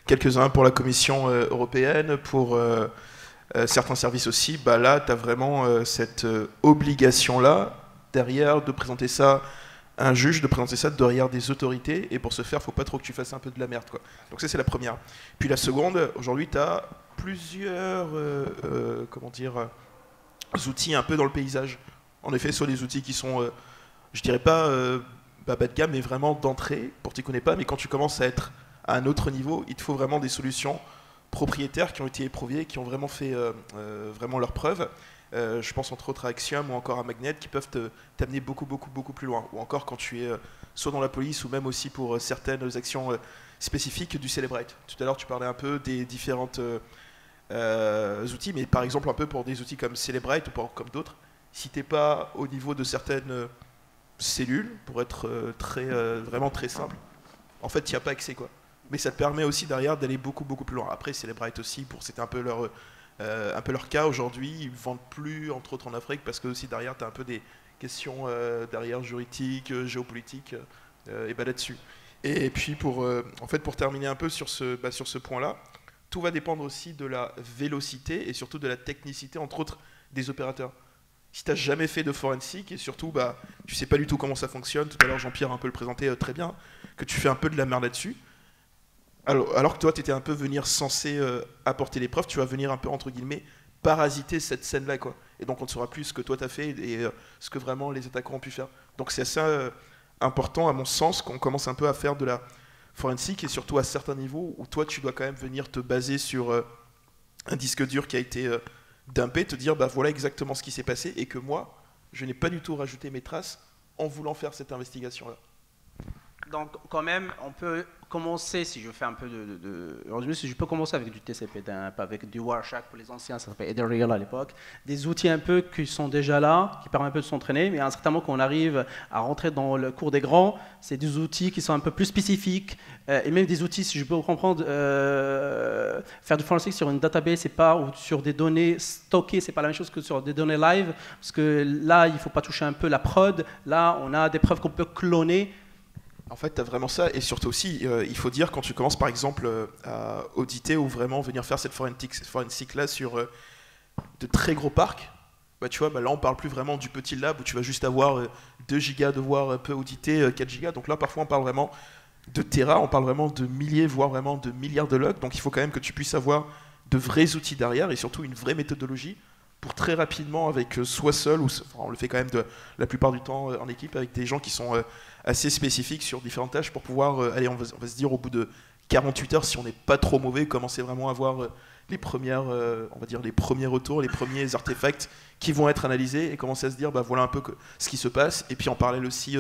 quelques-uns pour la Commission européenne, pour certains services aussi, bah là, tu as vraiment cette obligation-là, derrière, de présenter ça à un juge, de présenter ça derrière des autorités, et pour ce faire, il ne faut pas trop que tu fasses un peu de la merde, quoi. Donc ça, c'est la première. Puis la seconde, aujourd'hui, tu as plusieurs comment dire, outils un peu dans le paysage. En effet, soit des outils qui sont, je dirais pas bas de gamme, mais vraiment d'entrée, pour t'y connais pas, mais quand tu commences à être à un autre niveau, il te faut vraiment des solutions propriétaires qui ont été éprouvées, qui ont vraiment fait vraiment leurs preuves. Je pense entre autres à Axiom ou encore à Magnet qui peuvent t'amener beaucoup plus loin. Ou encore quand tu es soit dans la police ou même aussi pour certaines actions spécifiques du Celebrate. Tout à l'heure tu parlais un peu des différentes outils, mais par exemple un peu pour des outils comme Celebrate ou comme d'autres, si t'es pas au niveau de certaines cellules, pour être vraiment très simple, en fait il n'y a pas accès, quoi. Mais ça te permet aussi derrière d'aller beaucoup plus loin. Après Celebrate aussi, c'était un peu leur cas aujourd'hui, ils ne vendent plus entre autres en Afrique parce que aussi derrière tu as un peu des questions derrière juridiques, géopolitiques et bah là-dessus. Et puis pour terminer un peu sur ce point-là, tout va dépendre aussi de la vélocité et surtout de la technicité entre autres des opérateurs. Si tu n'as jamais fait de forensic et surtout tu sais pas du tout comment ça fonctionne, tout à l'heure Jean-Pierre a un peu le présenté très bien, que tu fais un peu de la merde là-dessus, alors que toi, tu étais un peu censé apporter les preuves, tu vas venir un peu, entre guillemets, parasiter cette scène-là, quoi. Et donc, on ne saura plus ce que toi, tu as fait et ce que vraiment les attaquants ont pu faire. Donc, c'est assez important, à mon sens, qu'on commence un peu à faire de la forensique et surtout à certains niveaux où toi, tu dois quand même venir te baser sur un disque dur qui a été dumpé, te dire, voilà exactement ce qui s'est passé et que moi, je n'ai pas du tout rajouté mes traces en voulant faire cette investigation-là. Donc, quand même, on peut commencer, si je fais un peu si je peux commencer avec du TCP dump, avec du Wireshark pour les anciens, ça s'appelait Etherreal à l'époque, des outils un peu qui sont déjà là, qui permettent un peu de s'entraîner, mais à un certain moment, quand on arrive à rentrer dans le cours des grands, c'est des outils qui sont un peu plus spécifiques, et même des outils, si je peux comprendre, faire du forensic sur une database, c'est pas, ou sur des données stockées, c'est pas la même chose que sur des données live, parce que là, il faut pas toucher un peu la prod, là, on a des preuves qu'on peut cloner. En fait, tu as vraiment ça, et surtout aussi, il faut dire, quand tu commences par exemple à auditer ou vraiment venir faire cette forensic-là sur de très gros parcs, tu vois, là on parle plus vraiment du petit lab où tu vas juste avoir 2 gigas de voir un peu auditer, 4 gigas, donc là parfois on parle vraiment de terra, on parle vraiment de milliers, voire vraiment de milliards de logs, donc il faut quand même que tu puisses avoir de vrais outils derrière et surtout une vraie méthodologie pour très rapidement, avec soit seul, ou on le fait quand même la plupart du temps en équipe, avec des gens qui sont assez spécifiques sur différentes tâches pour pouvoir, allez, on va se dire au bout de 48 heures, si on n'est pas trop mauvais, commencer vraiment à avoir les premières, on va dire les premiers retours, les premiers artefacts qui vont être analysés et commencer à se dire, voilà un peu ce qui se passe, et puis en parallèle aussi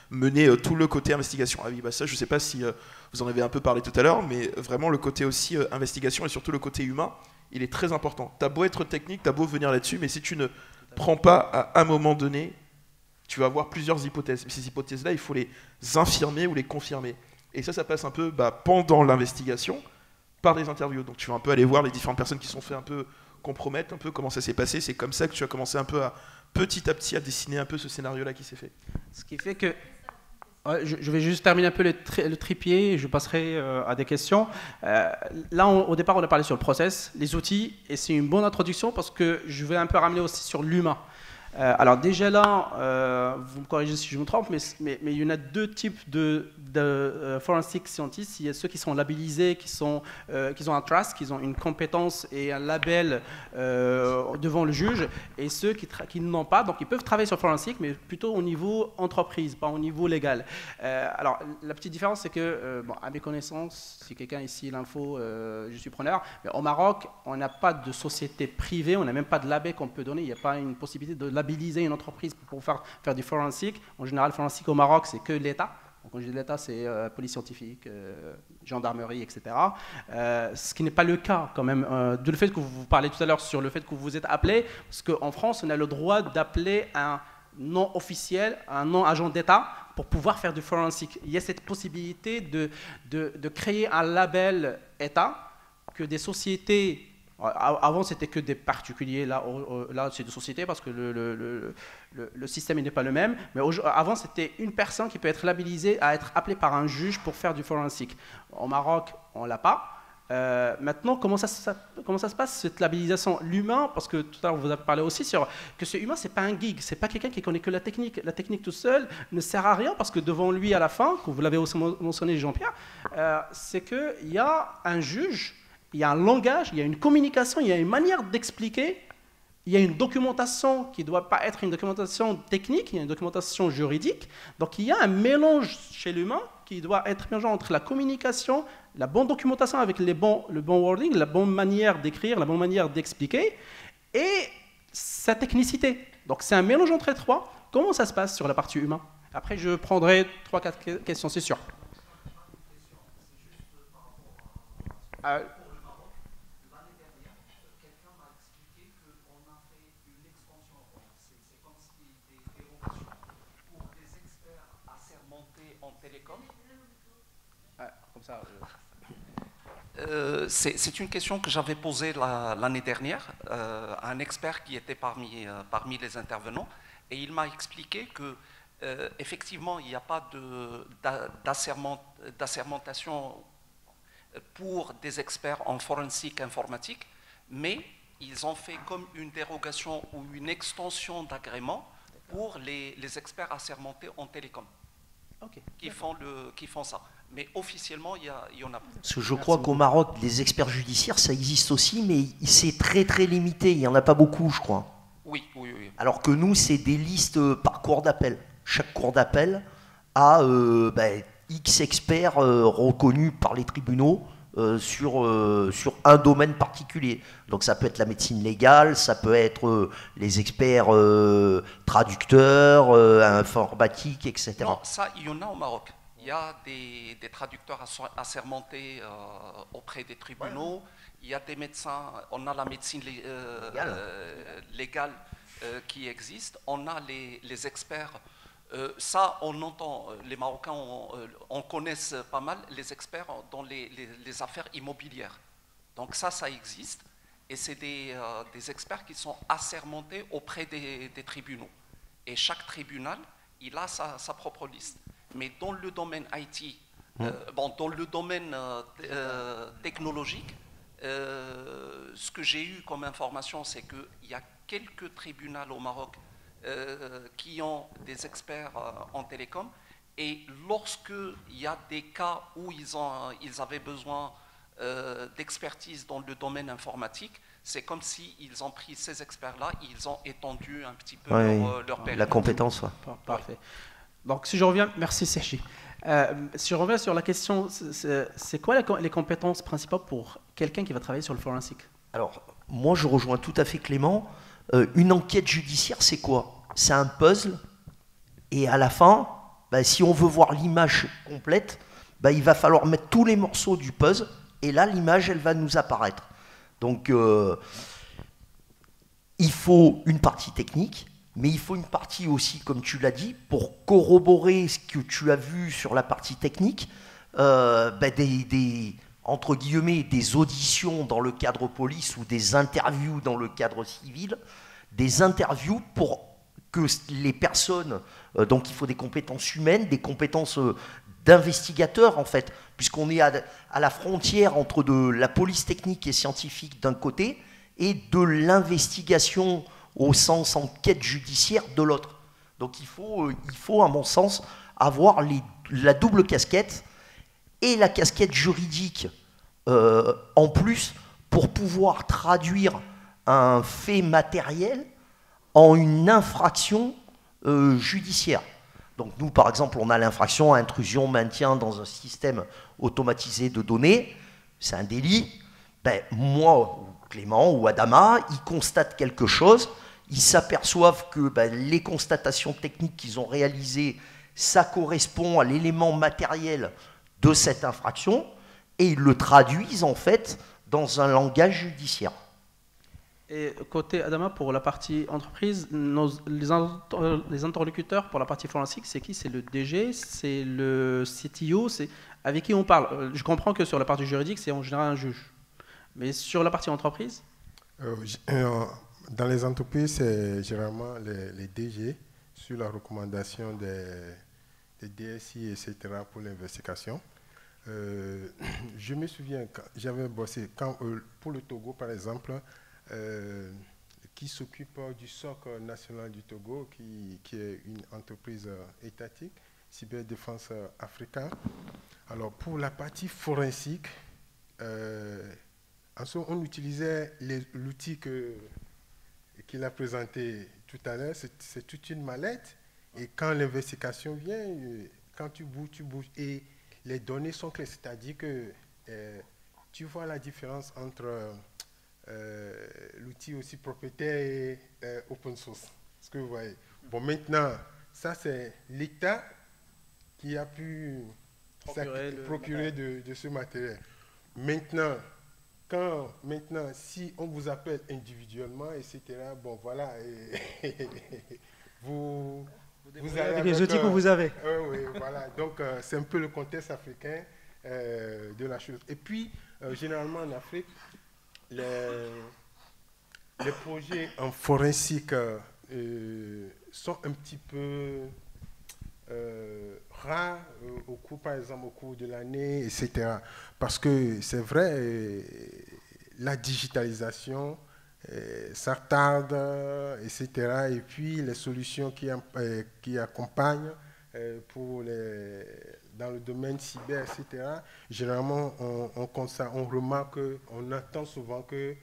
mener tout le côté investigation. Ah oui, ça je sais pas si vous en avez un peu parlé tout à l'heure, mais vraiment le côté aussi investigation et surtout le côté humain, il est très important. T'as beau être technique, t'as beau venir là-dessus, mais si tu ne prends pas à un moment donné, tu vas avoir plusieurs hypothèses. Ces hypothèses-là, il faut les infirmer ou les confirmer. Et ça passe un peu pendant l'investigation par des interviews. Donc tu vas un peu aller voir les différentes personnes qui se sont fait un peu compromettre, un peu comment ça s'est passé. C'est comme ça que tu as commencé un peu petit à petit à dessiner un peu ce scénario-là qui s'est fait. Ce qui fait que je vais juste terminer un peu le trépied et je passerai à des questions. Là, au départ, on a parlé sur le process, les outils, et c'est une bonne introduction parce que je vais un peu ramener aussi sur l'humain. Alors déjà là, vous me corrigez si je me trompe, mais il y en a 2 types de forensic scientists. Il y a ceux qui sont labellisés, qui ont un trust, qui ont une compétence et un label devant le juge, et ceux qui n'ont pas, donc ils peuvent travailler sur forensic, mais plutôt au niveau entreprise, pas au niveau légal. Alors la petite différence, c'est que, à mes connaissances, si quelqu'un ici l'info, je suis preneur, mais au Maroc, on n'a pas de société privée, on n'a même pas de label qu'on peut donner, il n'y a pas une possibilité de labelliser une entreprise pour faire du forensic. En général, forensic au Maroc, c'est que l'État. Donc, quand je dis l'État, c'est police scientifique, gendarmerie, etc. Ce qui n'est pas le cas, quand même, de le fait que vous parlez tout à l'heure sur le fait que vous êtes appelé, parce qu'en France, on a le droit d'appeler un non officiel, un non agent d'État, pour pouvoir faire du forensic. Il y a cette possibilité de créer un label État que des sociétés. Avant, c'était que des particuliers, là c'est des sociétés parce que le système n'est pas le même. Mais avant, c'était une personne qui peut être labellisée à être appelée par un juge pour faire du forensic. Au Maroc, on ne l'a pas. Maintenant, comment ça se passe, cette labellisation? L'humain, parce que tout à l'heure vous avez parlé aussi sur que ce humain, c'est pas un geek, c'est pas quelqu'un qui connaît que la technique. La technique tout seul ne sert à rien parce que devant lui, à la fin, comme vous l'avez aussi mentionné, Jean-Pierre, c'est qu'il y a un juge, il y a un langage, il y a une communication, il y a une manière d'expliquer. Il y a une documentation qui ne doit pas être une documentation technique, il y a une documentation juridique. Donc il y a un mélange chez l'humain qui doit être mélangé entre la communication, la bonne documentation avec le bon wording, la bonne manière d'écrire, la bonne manière d'expliquer, et sa technicité. Donc c'est un mélange entre les trois. Comment ça se passe sur la partie humaine? Après, je prendrai 3-4 questions, c'est sûr. C'est une question que j'avais posée l'année dernière à un expert qui était parmi les intervenants, et il m'a expliqué que effectivement il n'y a pas d'assermentation pour des experts en forensique informatique, mais ils ont fait comme une dérogation ou une extension d'agrément pour les experts assermentés en télécom. Okay. Qui font ça. Mais officiellement, il y en a. Parce que je crois qu'au Maroc, les experts judiciaires, ça existe aussi, mais c'est très très limité. Il n'y en a pas beaucoup, je crois. Oui. Alors que nous, c'est des listes par cour d'appel. Chaque cour d'appel a X experts reconnus par les tribunaux sur un domaine particulier. Donc ça peut être la médecine légale, ça peut être les experts traducteurs, informatiques, etc. Non, ça, il y en a au Maroc. Il y a des traducteurs assermentés auprès des tribunaux. Il y a des médecins. On a la médecine légale qui existe. On a les experts. Ça, on entend. Les Marocains, on connaisse pas mal les experts dans les affaires immobilières. Donc ça existe. Et c'est des experts qui sont assermentés auprès des tribunaux. Et chaque tribunal, il a sa propre liste. Mais dans le domaine IT, dans le domaine technologique, ce que j'ai eu comme information, c'est qu'il y a quelques tribunaux au Maroc qui ont des experts en télécom. Et lorsqu'il y a des cas où ils avaient besoin d'expertise dans le domaine informatique, c'est comme s'ils ont pris ces experts-là, ils ont étendu un petit peu leur périmètre. La compétence, Parfait. Donc, si je reviens, merci Sergi. Si je reviens sur la question, c'est quoi les compétences principales pour quelqu'un qui va travailler sur le forensique? Alors, moi, je rejoins tout à fait Clément. Une enquête judiciaire, c'est quoi? C'est un puzzle. Et à la fin, si on veut voir l'image complète, il va falloir mettre tous les morceaux du puzzle. Et là, l'image, elle va nous apparaître. Donc, il faut une partie technique. Mais il faut une partie aussi, comme tu l'as dit, pour corroborer ce que tu as vu sur la partie technique, entre guillemets, des auditions dans le cadre police ou des interviews dans le cadre civil, des interviews pour que les personnes, donc il faut des compétences humaines, des compétences d'investigateurs en fait, puisqu'on est à la frontière entre de la police technique et scientifique d'un côté et de l'investigation au sens enquête judiciaire de l'autre. Donc il faut, à mon sens, avoir la double casquette et la casquette juridique en plus pour pouvoir traduire un fait matériel en une infraction judiciaire. Donc nous, par exemple, on a l'infraction à intrusion, maintien dans un système automatisé de données, c'est un délit. Moi, ou Clément ou Adama, ils constatent quelque chose, ils s'aperçoivent que les constatations techniques qu'ils ont réalisées, ça correspond à l'élément matériel de cette infraction, et ils le traduisent en fait dans un langage judiciaire. Et côté Adama, pour la partie entreprise, les interlocuteurs pour la partie forensique, c'est qui? C'est le DG, c'est le CTO, c'est avec qui on parle? Je comprends que sur la partie juridique, c'est en général un juge. Mais sur la partie entreprise? Dans les entreprises, c'est généralement les DG, sur la recommandation des DSI, etc., pour l'investigation. Je me souviens, quand j'avais bossé, pour le Togo par exemple, qui s'occupe du SOC national du Togo, qui est une entreprise étatique, Cyberdéfense Africa. Alors pour la partie forensique, on utilisait l'outil qu'il a présenté tout à l'heure, c'est toute une mallette, et quand l'investigation vient, quand tu bouges, et les données sont claires, c'est-à-dire que tu vois la différence entre l'outil aussi propriétaire et open source, ce que vous voyez. Bon, maintenant, ça c'est l'État qui a pu procurer de ce matériel. Maintenant, si on vous appelle individuellement, etc., bon voilà, vous allez avec les outils que vous avez. Oui, voilà. Donc, c'est un peu le contexte africain de la chose. Et puis, généralement en Afrique, les projets en forensique sont un petit peu rares par exemple, au cours de l'année, etc. Parce que c'est vrai, la digitalisation, ça tarde, etc. Et puis les solutions qui accompagnent dans le domaine cyber, etc. Généralement, on remarque, on attend souvent qu'il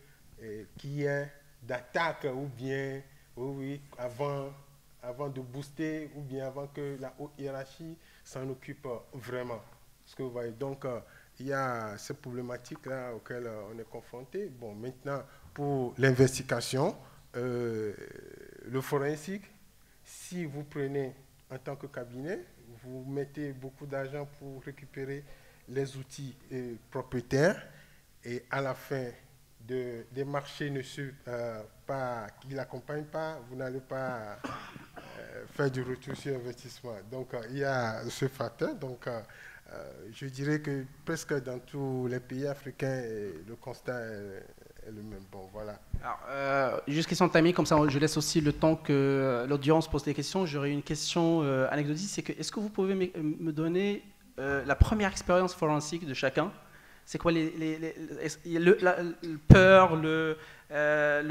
y ait d'attaques ou bien, oui, avant de booster ou bien avant que la haute hiérarchie s'en occupe vraiment. Ce que vous voyez. Donc, il y a ces problématiques-là auxquelles on est confronté. Bon, maintenant, pour l'investigation, le forensique, si vous prenez en tant que cabinet, vous mettez beaucoup d'argent pour récupérer les outils propriétaires, et à la fin des marchés qui l'accompagnent pas, vous n'allez pas faire du retour sur investissement. Donc, il y a ce facteur. Donc, je dirais que presque dans tous les pays africains, le constat est le même. Bon, voilà. Alors, juste question de timing, comme ça je laisse aussi le temps que l'audience pose des questions. J'aurais une question anecdotique, c'est que est-ce que vous pouvez me donner la première expérience forensique de chacun? C'est quoi la peur, le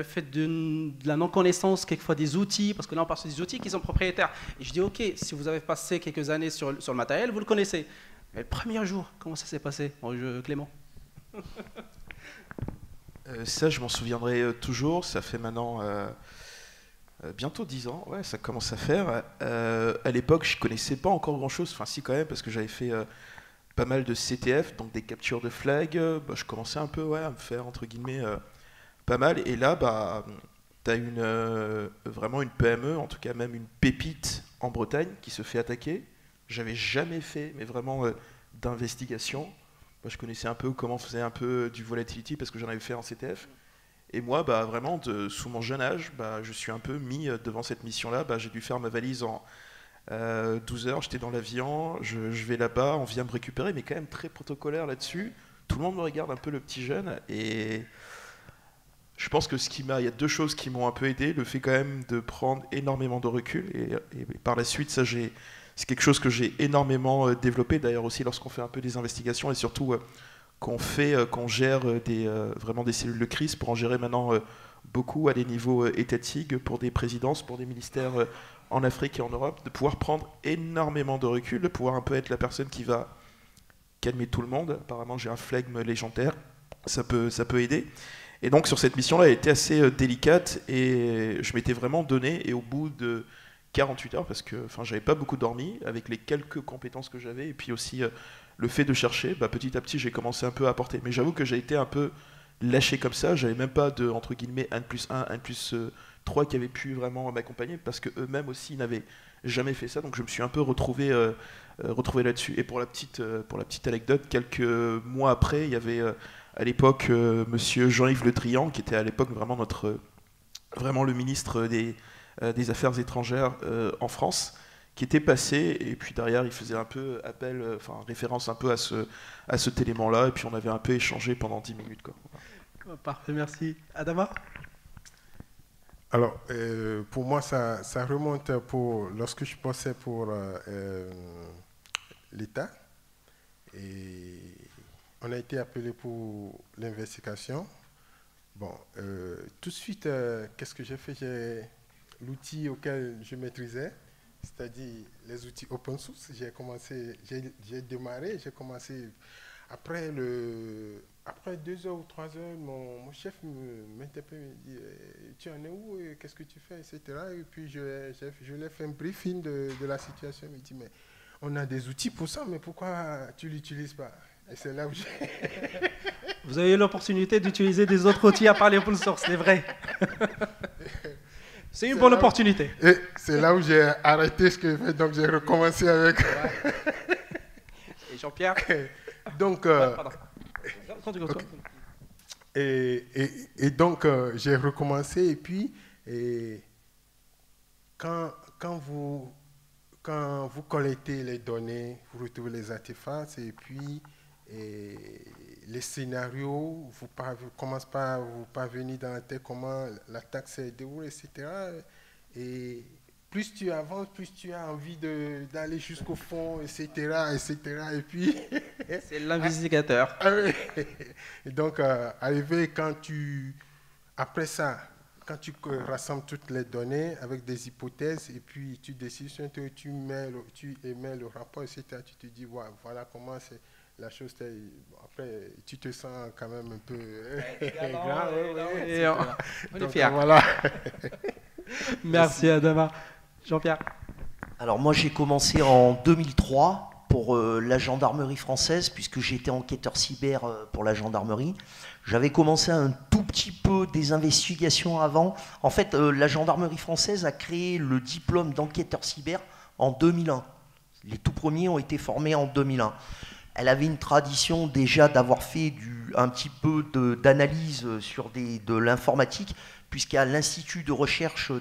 fait de la non-connaissance, quelquefois des outils, parce que là on parle des outils qui sont propriétaires. Et je dis ok, si vous avez passé quelques années sur le matériel, vous le connaissez. Mais le premier jour, comment ça s'est passé, Clément? Ça, je m'en souviendrai toujours. Ça fait maintenant bientôt 10 ans. Ouais, ça commence à faire. À l'époque, je connaissais pas encore grand-chose. Enfin, si, quand même, parce que j'avais fait pas mal de CTF, donc des captures de flag. Je commençais un peu à me faire, entre guillemets, pas mal. Et là, tu as vraiment une PME, en tout cas même une pépite en Bretagne, qui se fait attaquer. J'avais jamais fait, mais vraiment, d'investigation. Moi, je connaissais un peu comment on faisait un peu du volatility parce que j'en avais fait en CTF. Et moi, vraiment, sous mon jeune âge, je suis un peu mis devant cette mission-là. J'ai dû faire ma valise en 12 heures. J'étais dans l'avion, je vais là-bas, on vient me récupérer, mais quand même très protocolaire là-dessus. Tout le monde me regarde un peu, le petit jeune. Et je pense que il y a deux choses qui m'ont un peu aidé. Le fait quand même de prendre énormément de recul. Et par la suite, c'est quelque chose que j'ai énormément développé, d'ailleurs aussi lorsqu'on fait un peu des investigations et surtout qu'on gère vraiment des cellules de crise pour en gérer maintenant beaucoup à des niveaux étatiques, pour des présidences, pour des ministères en Afrique et en Europe, de pouvoir prendre énormément de recul, de pouvoir un peu être la personne qui va calmer tout le monde. Apparemment, j'ai un flegme légendaire, ça peut aider. Et donc sur cette mission-là, elle était assez délicate et je m'étais vraiment donné, et au bout de 48 heures, parce que j'avais pas beaucoup dormi, avec les quelques compétences que j'avais, et puis aussi le fait de chercher, petit à petit j'ai commencé un peu à apporter. Mais j'avoue que j'ai été un peu lâché comme ça, j'avais même pas de, entre guillemets, 1+1, 1+3 qui avaient pu vraiment m'accompagner, parce qu'eux-mêmes aussi n'avaient jamais fait ça, donc je me suis un peu retrouvé là-dessus. Et pour la petite anecdote, quelques mois après, il y avait à l'époque monsieur Jean-Yves Le Drian, qui était à l'époque vraiment le ministre des Affaires étrangères en France, qui était passé, et puis derrière il faisait un peu référence un peu à cet élément-là, et puis on avait un peu échangé pendant 10 minutes. Quoi. Parfait, merci. Adama? Alors, pour moi, ça remonte lorsque je pensais pour l'État. Et on a été appelé pour l'investigation. Bon, tout de suite, qu'est-ce que j'ai fait? J'ai l'outil auquel je maîtrisais, c'est-à-dire les outils open source. J'ai démarré, j'ai commencé. Après 2 heures ou 3 heures, mon chef m'interpelle, me dit tu en es où, qu'est-ce que tu fais, etc. Et puis je lui ai fait un briefing de la situation. Il me dit mais on a des outils pour ça, mais pourquoi tu ne l'utilises pas? Et c'est là où Vous avez eu l'opportunité d'utiliser des autres outils à part les open source, c'est vrai. C'est une bonne opportunité. Et c'est là où j'ai arrêté ce que j'ai fait, donc j'ai recommencé avec. Et Jean-Pierre? Donc, et donc j'ai recommencé, et puis quand vous collectez les données, vous retrouvez les artefacts, et puis les scénarios, vous commencez par vous parvenir dans la tête comment l'attaque s'est déroulée, etc. Et plus tu avances, plus tu as envie d'aller jusqu'au fond, etc., etc. Et puis... C'est l'investigateur. Et donc, après ça, quand tu rassembles toutes les données avec des hypothèses, et puis tu décides, tu émets le rapport, etc., tu te dis, voilà comment c'est la chose. Après, tu te sens quand même un peu grand. On est fiers. Voilà. Merci Adama. Jean-Pierre? Alors moi j'ai commencé en 2003 pour la gendarmerie française, puisque j'étais enquêteur cyber pour la gendarmerie. J'avais commencé un tout petit peu des investigations avant. En fait, la gendarmerie française a créé le diplôme d'enquêteur cyber en 2001. Les tout premiers ont été formés en 2001. Elle avait une tradition déjà d'avoir fait un petit peu d'analyse sur de l'informatique, puisqu'à l'Institut de recherche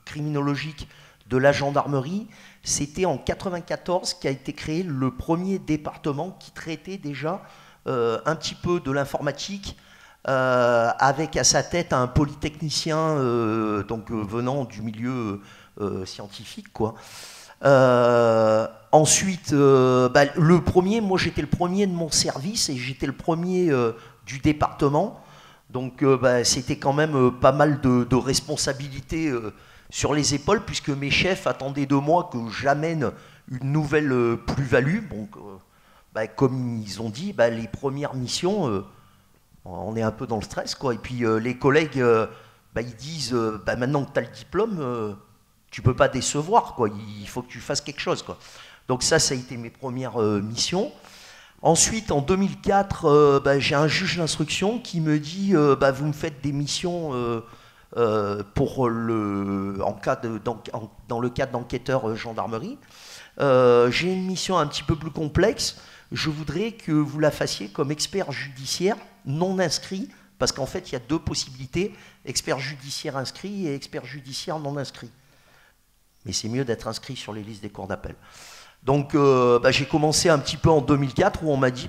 criminologique de la gendarmerie, c'était en 1994 qu'a été créé le premier département qui traitait déjà un petit peu de l'informatique, avec à sa tête un polytechnicien venant du milieu scientifique, quoi. Ensuite, moi j'étais le premier de mon service et j'étais le premier du département. Donc c'était quand même pas mal de responsabilités sur les épaules, puisque mes chefs attendaient de moi que j'amène une nouvelle plus-value. Donc, comme ils ont dit, les premières missions, on est un peu dans le stress, quoi. Et puis les collègues, ils disent, maintenant que tu as le diplôme, tu peux pas décevoir, quoi. Il faut que tu fasses quelque chose, quoi. Donc ça a été mes premières missions. Ensuite, en 2004, j'ai un juge d'instruction qui me dit vous me faites des missions dans le cadre d'enquêteur gendarmerie. J'ai une mission un petit peu plus complexe. Je voudrais que vous la fassiez comme expert judiciaire non inscrit, parce qu'en fait, il y a 2 possibilités, expert judiciaire inscrit et expert judiciaire non inscrit. Mais c'est mieux d'être inscrit sur les listes des cours d'appel. Donc j'ai commencé un petit peu en 2004 où on m'a dit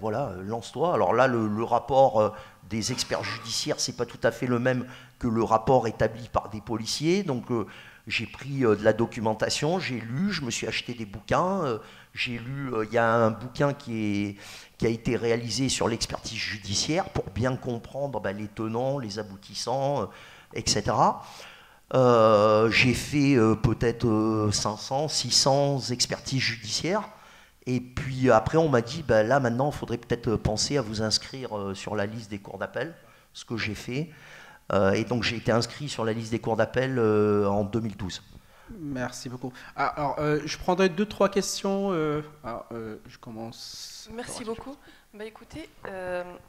voilà, lance-toi. Alors là le rapport des experts judiciaires, c'est pas tout à fait le même que le rapport établi par des policiers. Donc j'ai pris de la documentation, j'ai lu, je me suis acheté des bouquins, j'ai lu, il y a un bouquin qui a été réalisé sur l'expertise judiciaire pour bien comprendre les tenants, les aboutissants, etc. J'ai fait peut-être 500, 600 expertises judiciaires. Et puis après, on m'a dit, là maintenant, il faudrait peut-être penser à vous inscrire sur la liste des cours d'appel, ce que j'ai fait. Et donc j'ai été inscrit sur la liste des cours d'appel en 2012. Merci beaucoup. Alors, je prendrai 2-3 questions. Je commence. Merci beaucoup. Écoutez,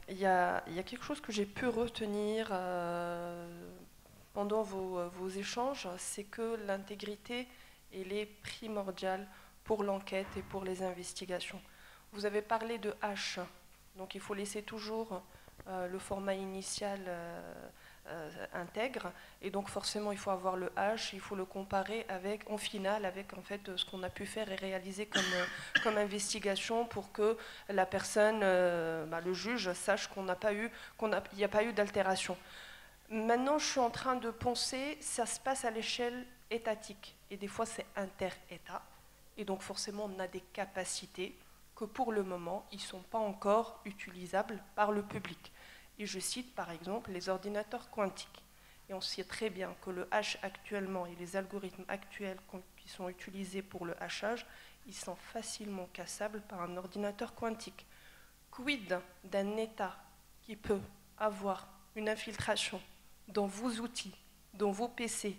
il y a quelque chose que j'ai pu retenir pendant vos échanges, c'est que l'intégrité, elle est primordiale pour l'enquête et pour les investigations. Vous avez parlé de H, donc il faut laisser toujours le format initial intègre, et donc forcément il faut avoir le H, il faut le comparer en finale avec en fait ce qu'on a pu faire et réaliser comme investigation pour que la personne, le juge, sache qu'il n'y a pas eu d'altération. Maintenant, je suis en train de penser, ça se passe à l'échelle étatique, et des fois c'est inter-État, et donc forcément on a des capacités que pour le moment, ils ne sont pas encore utilisables par le public. Et je cite par exemple les ordinateurs quantiques. Et on sait très bien que le hash actuellement et les algorithmes actuels qui sont utilisés pour le hachage, ils sont facilement cassables par un ordinateur quantique. Quid d'un État qui peut avoir une infiltration dans vos outils, dans vos PC,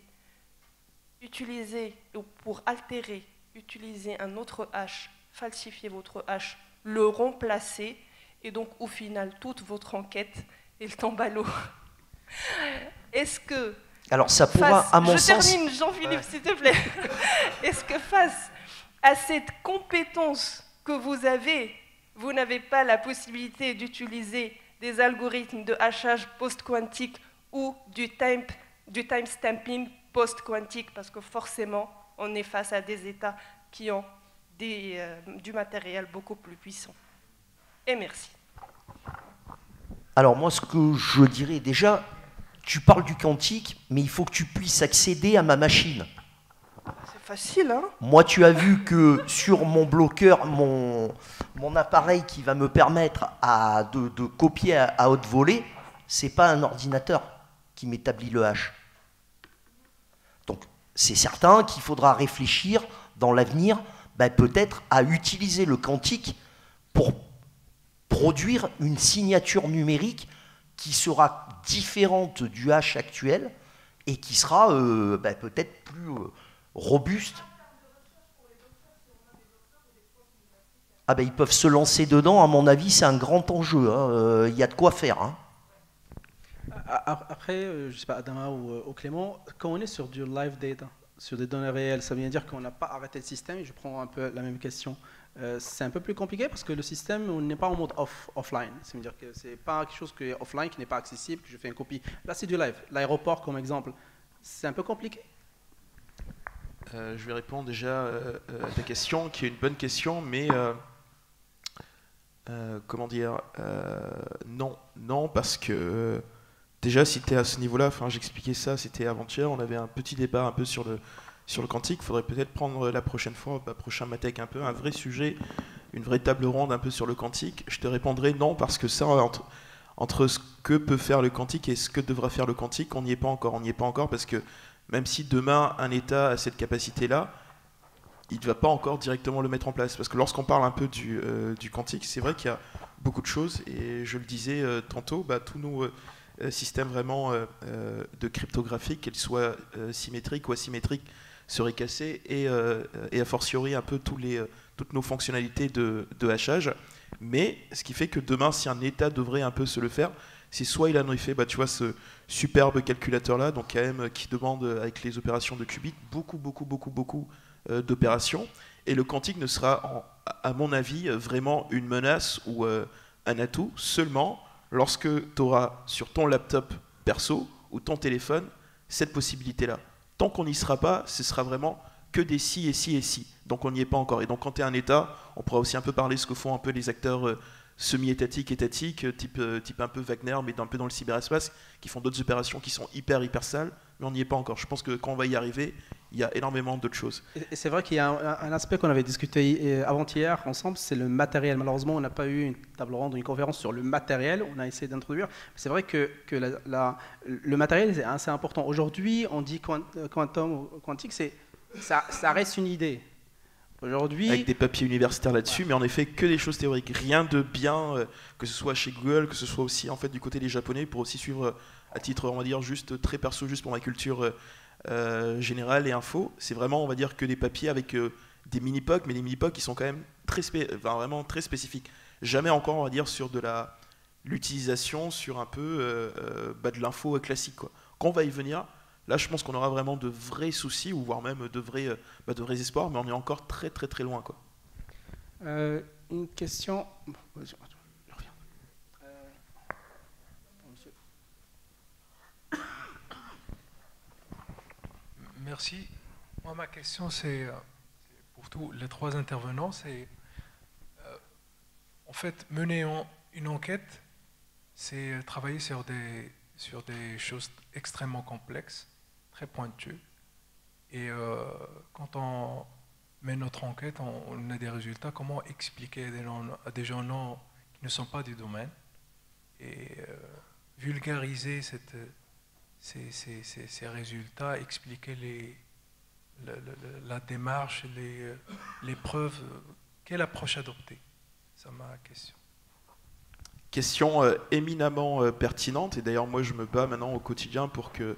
utiliser pour altérer, utiliser un autre hash, falsifier votre hash, le remplacer, et donc au final toute votre enquête elle tombe à l'eau. Est-ce que alors ça pourra, à mon sens... Je termine, Jean-Philippe, s'il te plaît. Est-ce que face à cette compétence que vous avez, vous n'avez pas la possibilité d'utiliser des algorithmes de hachage post-quantique ou du timestamping post-quantique, parce que forcément, on est face à des États qui ont du matériel beaucoup plus puissant. Et merci. Alors moi, ce que je dirais déjà, tu parles du quantique, mais il faut que tu puisses accéder à ma machine. C'est facile, hein? Moi, tu as vu que sur mon bloqueur, mon appareil qui va me permettre de copier à haute volée, c'est pas un ordinateur qui m'établit le hash. Donc, c'est certain qu'il faudra réfléchir dans l'avenir, peut-être à utiliser le quantique pour produire une signature numérique qui sera différente du hash actuel et qui sera peut-être plus robuste. Ah ils peuvent se lancer dedans, à mon avis, c'est un grand enjeu. Hein. Y a de quoi faire. Hein. Après, je ne sais pas, Adama ou Clément, quand on est sur du live data, sur des données réelles, ça veut dire qu'on n'a pas arrêté le système. Et je prends un peu la même question. C'est un peu plus compliqué parce que le système, on n'est pas en mode offline. Ça veut dire que ce n'est pas quelque chose qui est offline, qui n'est pas accessible, que je fais une copie. Là, c'est du live. L'aéroport, comme exemple, c'est un peu compliqué. Je vais répondre déjà à ta question, qui est une bonne question, mais comment dire, non, parce que déjà, si tu es à ce niveau-là, j'expliquais ça, c'était avant-hier, on avait un petit débat un peu sur le quantique. Il faudrait peut-être prendre la prochaine fois, prochain Matech, un peu un vrai sujet, une vraie table ronde un peu sur le quantique. Je te répondrai non, parce que ça, entre ce que peut faire le quantique et ce que devra faire le quantique, on n'y est pas encore. On n'y est pas encore parce que même si demain un État a cette capacité-là, il ne va pas encore directement le mettre en place. Parce que lorsqu'on parle un peu du quantique, c'est vrai qu'il y a beaucoup de choses, et je le disais tantôt, tous nos systèmes vraiment de cryptographie, qu'ils soient symétriques ou asymétriques, seraient cassés, et a fortiori un peu toutes nos fonctionnalités de hachage. Mais ce qui fait que demain, si un État devrait un peu se le faire, c'est soit il a en effet, tu vois, ce superbe calculateur-là, donc quand même qui demande avec les opérations de qubits beaucoup d'opérations, et le quantique ne sera, à mon avis, vraiment une menace ou un atout seulement lorsque tu auras sur ton laptop perso ou ton téléphone cette possibilité-là. Tant qu'on n'y sera pas, ce sera vraiment que des si et si et si. Donc on n'y est pas encore. Et donc quand tu es un État, on pourra aussi un peu parler de ce que font un peu les acteurs semi-étatiques, étatiques, type un peu Wagner, mais un peu dans le cyberespace, qui font d'autres opérations qui sont hyper sales, mais on n'y est pas encore. Je pense que quand on va y arriver, il y a énormément d'autres choses. Et c'est vrai qu'il y a un aspect qu'on avait discuté avant-hier ensemble, c'est le matériel. Malheureusement, on n'a pas eu une table ronde ou une conférence sur le matériel, on a essayé d'introduire. C'est vrai que le matériel est assez important. Aujourd'hui, on dit quantum ou quantique, ça reste une idée. Aujourd'hui, avec des papiers universitaires là-dessus, mais en effet que des choses théoriques, rien de bien, que ce soit chez Google, que ce soit aussi en fait du côté des Japonais, pour aussi suivre à titre, on va dire, juste très perso, juste pour ma culture générale et info. C'est vraiment, on va dire, que des papiers avec des mini-POC, mais des mini-POC qui sont quand même vraiment très spécifiques. Jamais encore, on va dire, sur de l'utilisation, sur un peu de l'info classique, quoi. Quand on va y venir, là, je pense qu'on aura vraiment de vrais soucis, ou voire même de vrais espoirs, mais on est encore très loin, quoi. Une question. Je reviens. Merci. Moi, ma question, c'est pour tous les trois intervenants, c'est en fait mener une enquête, c'est travailler sur des choses extrêmement complexes, très pointues. Et quand mais notre enquête, on a des résultats. Comment expliquer à des gens qui ne sont pas du domaine et vulgariser ces résultats, expliquer la démarche, les preuves, quelle approche adopter? C'est ma question. Question éminemment pertinente, et d'ailleurs moi je me bats maintenant au quotidien pour que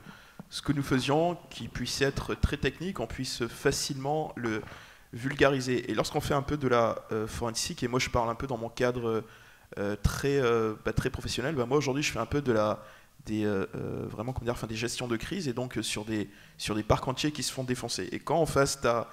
ce que nous faisions, qui puisse être très technique, on puisse facilement le vulgariser. Et lorsqu'on fait un peu de la forensique, et moi je parle un peu dans mon cadre très professionnel, moi aujourd'hui je fais un peu vraiment comment dire, des gestions de crise, et donc sur des parcs entiers qui se font défoncer. Et quand en face tu as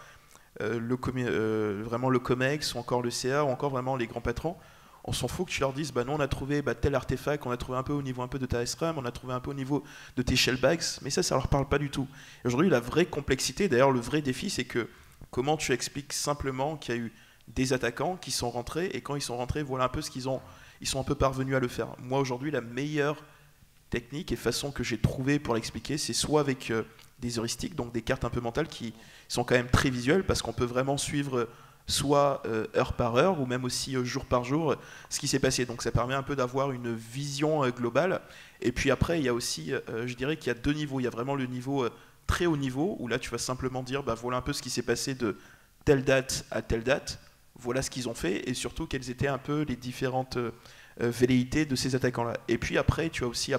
vraiment le COMEX, ou encore le CA, ou encore vraiment les grands patrons, on s'en fout que tu leur dises, nous on a trouvé tel artefact, on a trouvé un peu au niveau un peu de ta SRAM, on a trouvé un peu au niveau de tes shellbacks, mais ça leur parle pas du tout. Aujourd'hui, la vraie complexité, d'ailleurs le vrai défi, c'est que comment tu expliques simplement qu'il y a eu des attaquants qui sont rentrés, et quand ils sont rentrés, voilà un peu ce qu'ils sont un peu parvenus à le faire. Moi aujourd'hui, la meilleure technique et façon que j'ai trouvée pour l'expliquer, c'est soit avec des heuristiques, donc des cartes un peu mentales qui sont quand même très visuelles, parce qu'on peut vraiment suivre soit heure par heure, ou même aussi jour par jour, ce qui s'est passé. Donc ça permet un peu d'avoir une vision globale. Et puis après, il y a aussi, je dirais qu'il y a deux niveaux. Il y a vraiment le niveau très haut niveau, où là tu vas simplement dire, voilà un peu ce qui s'est passé de telle date à telle date, voilà ce qu'ils ont fait, et surtout quelles étaient un peu les différentes velléités de ces attaquants-là. Et puis après, tu as aussi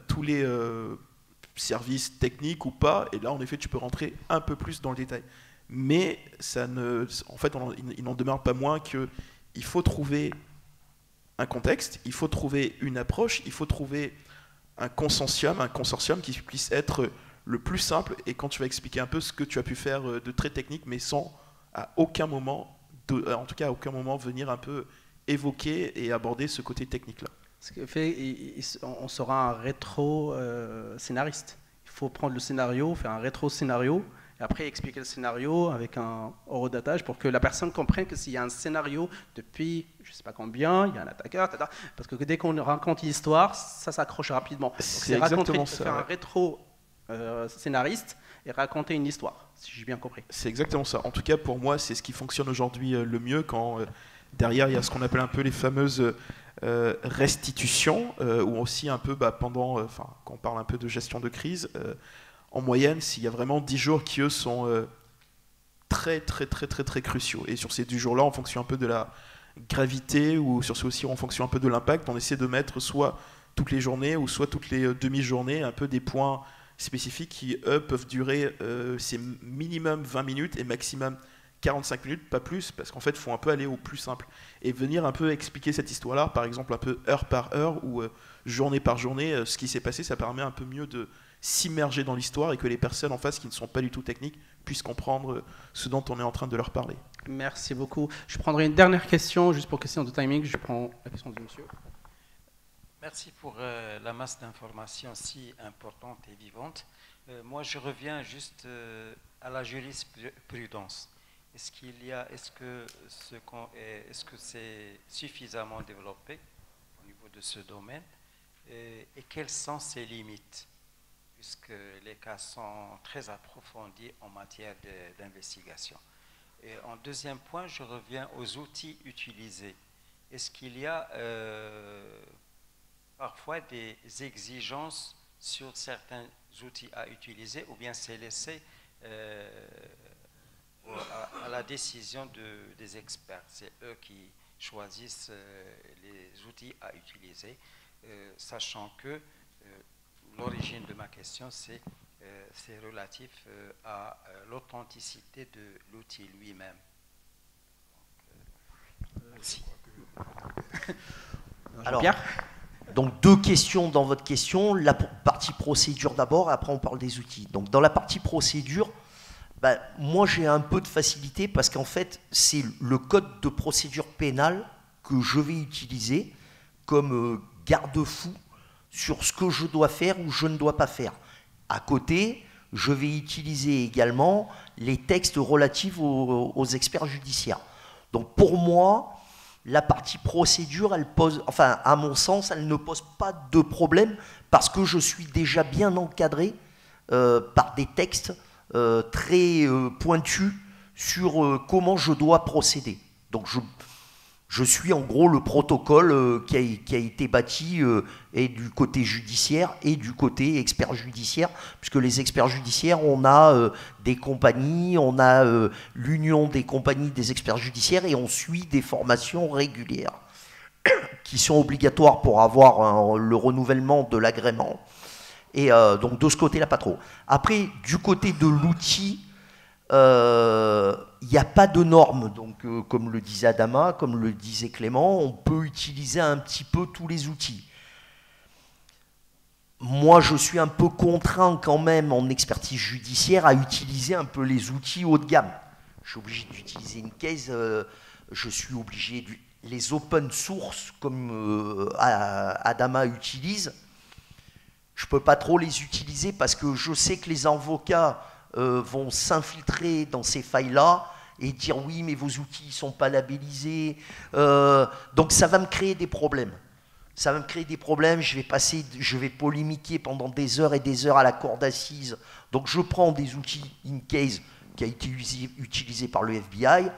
tous les services techniques ou pas, et là en effet tu peux rentrer un peu plus dans le détail. Mais en fait, il n'en demeure pas moins qu'il faut trouver un contexte, il faut trouver une approche, il faut trouver un consortium qui puisse être le plus simple, et quand tu vas expliquer un peu ce que tu as pu faire de très technique, mais sans à aucun moment, en tout cas à aucun moment, venir un peu évoquer et aborder ce côté technique-là. Ce qui fait, on sera un rétro-scénariste. Il faut prendre le scénario, faire un rétro-scénario, et après expliquer le scénario avec un horodatage pour que la personne comprenne que s'il y a un scénario depuis je ne sais pas combien, il y a un attaqueur, etc. Parce que dès qu'on raconte l'histoire, ça s'accroche rapidement. C'est exactement ça. Faire un rétro-scénariste et raconter une histoire, si j'ai bien compris. C'est exactement ça. En tout cas, pour moi, c'est ce qui fonctionne aujourd'hui le mieux, quand derrière, il y a ce qu'on appelle un peu les fameuses restitutions, ou aussi un peu quand on parle un peu de gestion de crise, en moyenne, s'il y a vraiment 10 jours qui, eux, sont très cruciaux. Et sur ces 10 jours-là, en fonction un peu de la gravité, ou sur ceux aussi en fonction un peu de l'impact, on essaie de mettre soit toutes les journées, ou soit toutes les demi-journées, un peu des points spécifiques qui, eux, peuvent durer c'est minimum 20 minutes et maximum 45 minutes, pas plus, parce qu'en fait, il faut un peu aller au plus simple. Et venir un peu expliquer cette histoire-là, par exemple, un peu heure par heure, ou journée par journée, ce qui s'est passé, ça permet un peu mieux de s'immerger dans l'histoire, et que les personnes en face qui ne sont pas du tout techniques puissent comprendre ce dont on est en train de leur parler. Merci beaucoup. Je prendrai une dernière question, juste pour question de timing. Je prends la question de monsieur. Merci pour la masse d'informations si importante et vivante. Moi, je reviens juste à la jurisprudence. Est-ce que c'est suffisamment développé au niveau de ce domaine, et quelles sont ses limites, puisque les cas sont très approfondis en matière d'investigation. Et en deuxième point, je reviens aux outils utilisés. Est-ce qu'il y a parfois des exigences sur certains outils à utiliser, ou bien c'est laissé à la décision des experts? C'est eux qui choisissent les outils à utiliser, sachant que l'origine de ma question, c'est relatif à l'authenticité de l'outil lui-même. Merci. Alors, donc deux questions dans votre question. La partie procédure d'abord, et après on parle des outils. Donc dans la partie procédure, moi j'ai un peu de facilité, parce qu'en fait c'est le code de procédure pénale que je vais utiliser comme garde-fou sur ce que je dois faire ou je ne dois pas faire. À côté, je vais utiliser également les textes relatifs aux experts judiciaires. Donc pour moi, la partie procédure, elle pose, enfin à mon sens, elle ne pose pas de problème, parce que je suis déjà bien encadré par des textes très pointus sur comment je dois procéder. Donc je suis en gros le protocole qui a été bâti et du côté judiciaire et du côté expert judiciaire, puisque les experts judiciaires, on a des compagnies, on a l'union des compagnies des experts judiciaires et on suit des formations régulières qui sont obligatoires pour avoir le renouvellement de l'agrément. Et donc de ce côté-là, pas trop. Après, du côté de l'outil, il n'y a pas de normes, donc comme le disait Adama, comme le disait Clément, on peut utiliser un petit peu tous les outils. Moi, je suis un peu contraint quand même en expertise judiciaire à utiliser un peu les outils haut de gamme. Je suis obligé d'utiliser InCase, je suis obligé les open source comme Adama utilise. Je ne peux pas trop les utiliser parce que je sais que les avocats vont s'infiltrer dans ces failles-là et dire oui, mais vos outils ne sont pas labellisés. Donc ça va me créer des problèmes. Ça va me créer des problèmes, je vais polémiquer pendant des heures et des heures à la cour d'assises. Donc je prends des outils InCase qui a été utilisé par le FBI.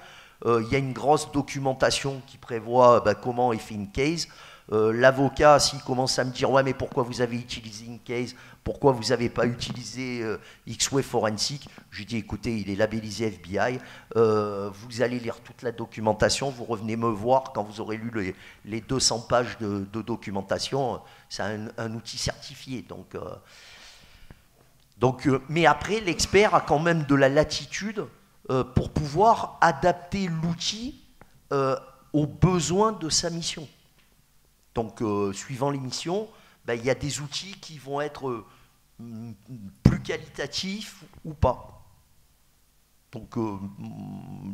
Il y a une grosse documentation qui prévoit comment est fait InCase. L'avocat, s'il commence à me dire « Ouais, mais pourquoi vous avez utilisé InCase? Pourquoi vous n'avez pas utilisé X-Way Forensic ?» Je lui dis « Écoutez, il est labellisé FBI. Vous allez lire toute la documentation. Vous revenez me voir quand vous aurez lu les 200 pages de documentation. C'est un outil certifié. » Mais après, l'expert a quand même de la latitude pour pouvoir adapter l'outil aux besoins de sa mission. Donc, suivant les missions, il y a des outils qui vont être plus qualitatifs ou pas. Donc,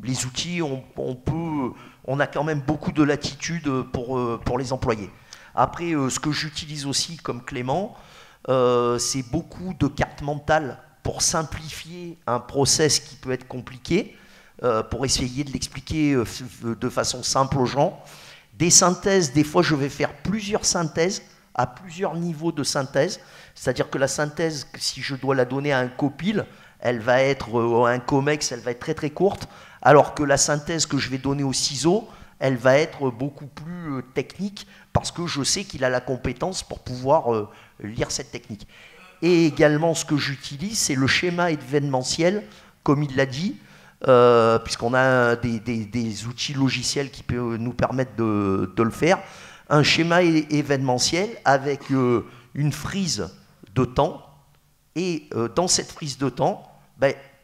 les outils, on a quand même beaucoup de latitude pour les employer. Après, ce que j'utilise aussi comme Clément, c'est beaucoup de cartes mentales pour simplifier un process qui peut être compliqué, pour essayer de l'expliquer de façon simple aux gens. Des synthèses, des fois je vais faire plusieurs synthèses à plusieurs niveaux de synthèse, c'est-à-dire que la synthèse, si je dois la donner à un copil, elle va être un COMEX, elle va être très très courte, alors que la synthèse que je vais donner au ciseau, elle va être beaucoup plus technique, parce que je sais qu'il a la compétence pour pouvoir lire cette technique. Et également ce que j'utilise, c'est le schéma événementiel, comme il l'a dit, puisqu'on a des outils logiciels qui peuvent nous permettre de le faire, un schéma événementiel avec une frise de temps, et dans cette frise de temps,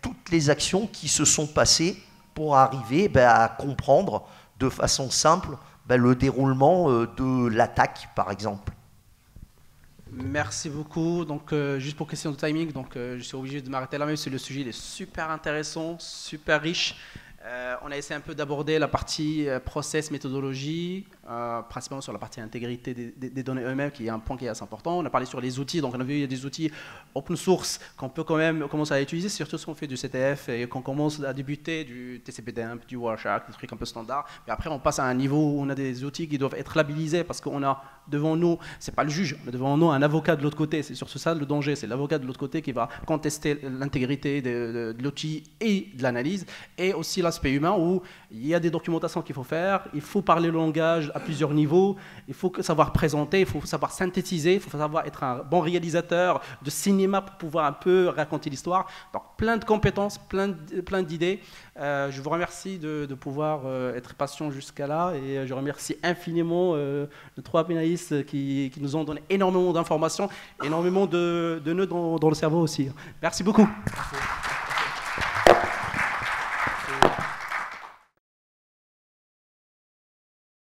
toutes les actions qui se sont passées pour arriver à comprendre de façon simple le déroulement de l'attaque, par exemple. Merci beaucoup. Donc, juste pour question de timing, donc, je suis obligé de m'arrêter là, même si le sujet est super intéressant, super riche. On a essayé un peu d'aborder la partie process, méthodologie, principalement sur la partie intégrité des données eux-mêmes, qui est un point qui est assez important. On a parlé sur les outils, donc on a vu qu'il y a des outils open source qu'on peut quand même commencer à utiliser, surtout si on fait du CTF et qu'on commence à débuter du TCP/dump, du Wireshark, des trucs un peu standards. Mais après, on passe à un niveau où on a des outils qui doivent être labellisés parce qu'on a devant nous, c'est pas le juge, on a devant nous un avocat de l'autre côté. C'est surtout ça le danger, c'est l'avocat de l'autre côté qui va contester l'intégrité de l'outil et de l'analyse, et aussi l'aspect humain où il y a des documentations qu'il faut faire, il faut parler le langage à plusieurs niveaux, il faut savoir présenter, il faut savoir synthétiser, il faut savoir être un bon réalisateur de cinéma pour pouvoir un peu raconter l'histoire. Donc plein de compétences, plein d'idées. Je vous remercie de pouvoir être patient jusqu'à là, et je remercie infiniment les trois pénalistes qui nous ont donné énormément d'informations, énormément de nœuds dans le cerveau aussi. Merci beaucoup. Merci.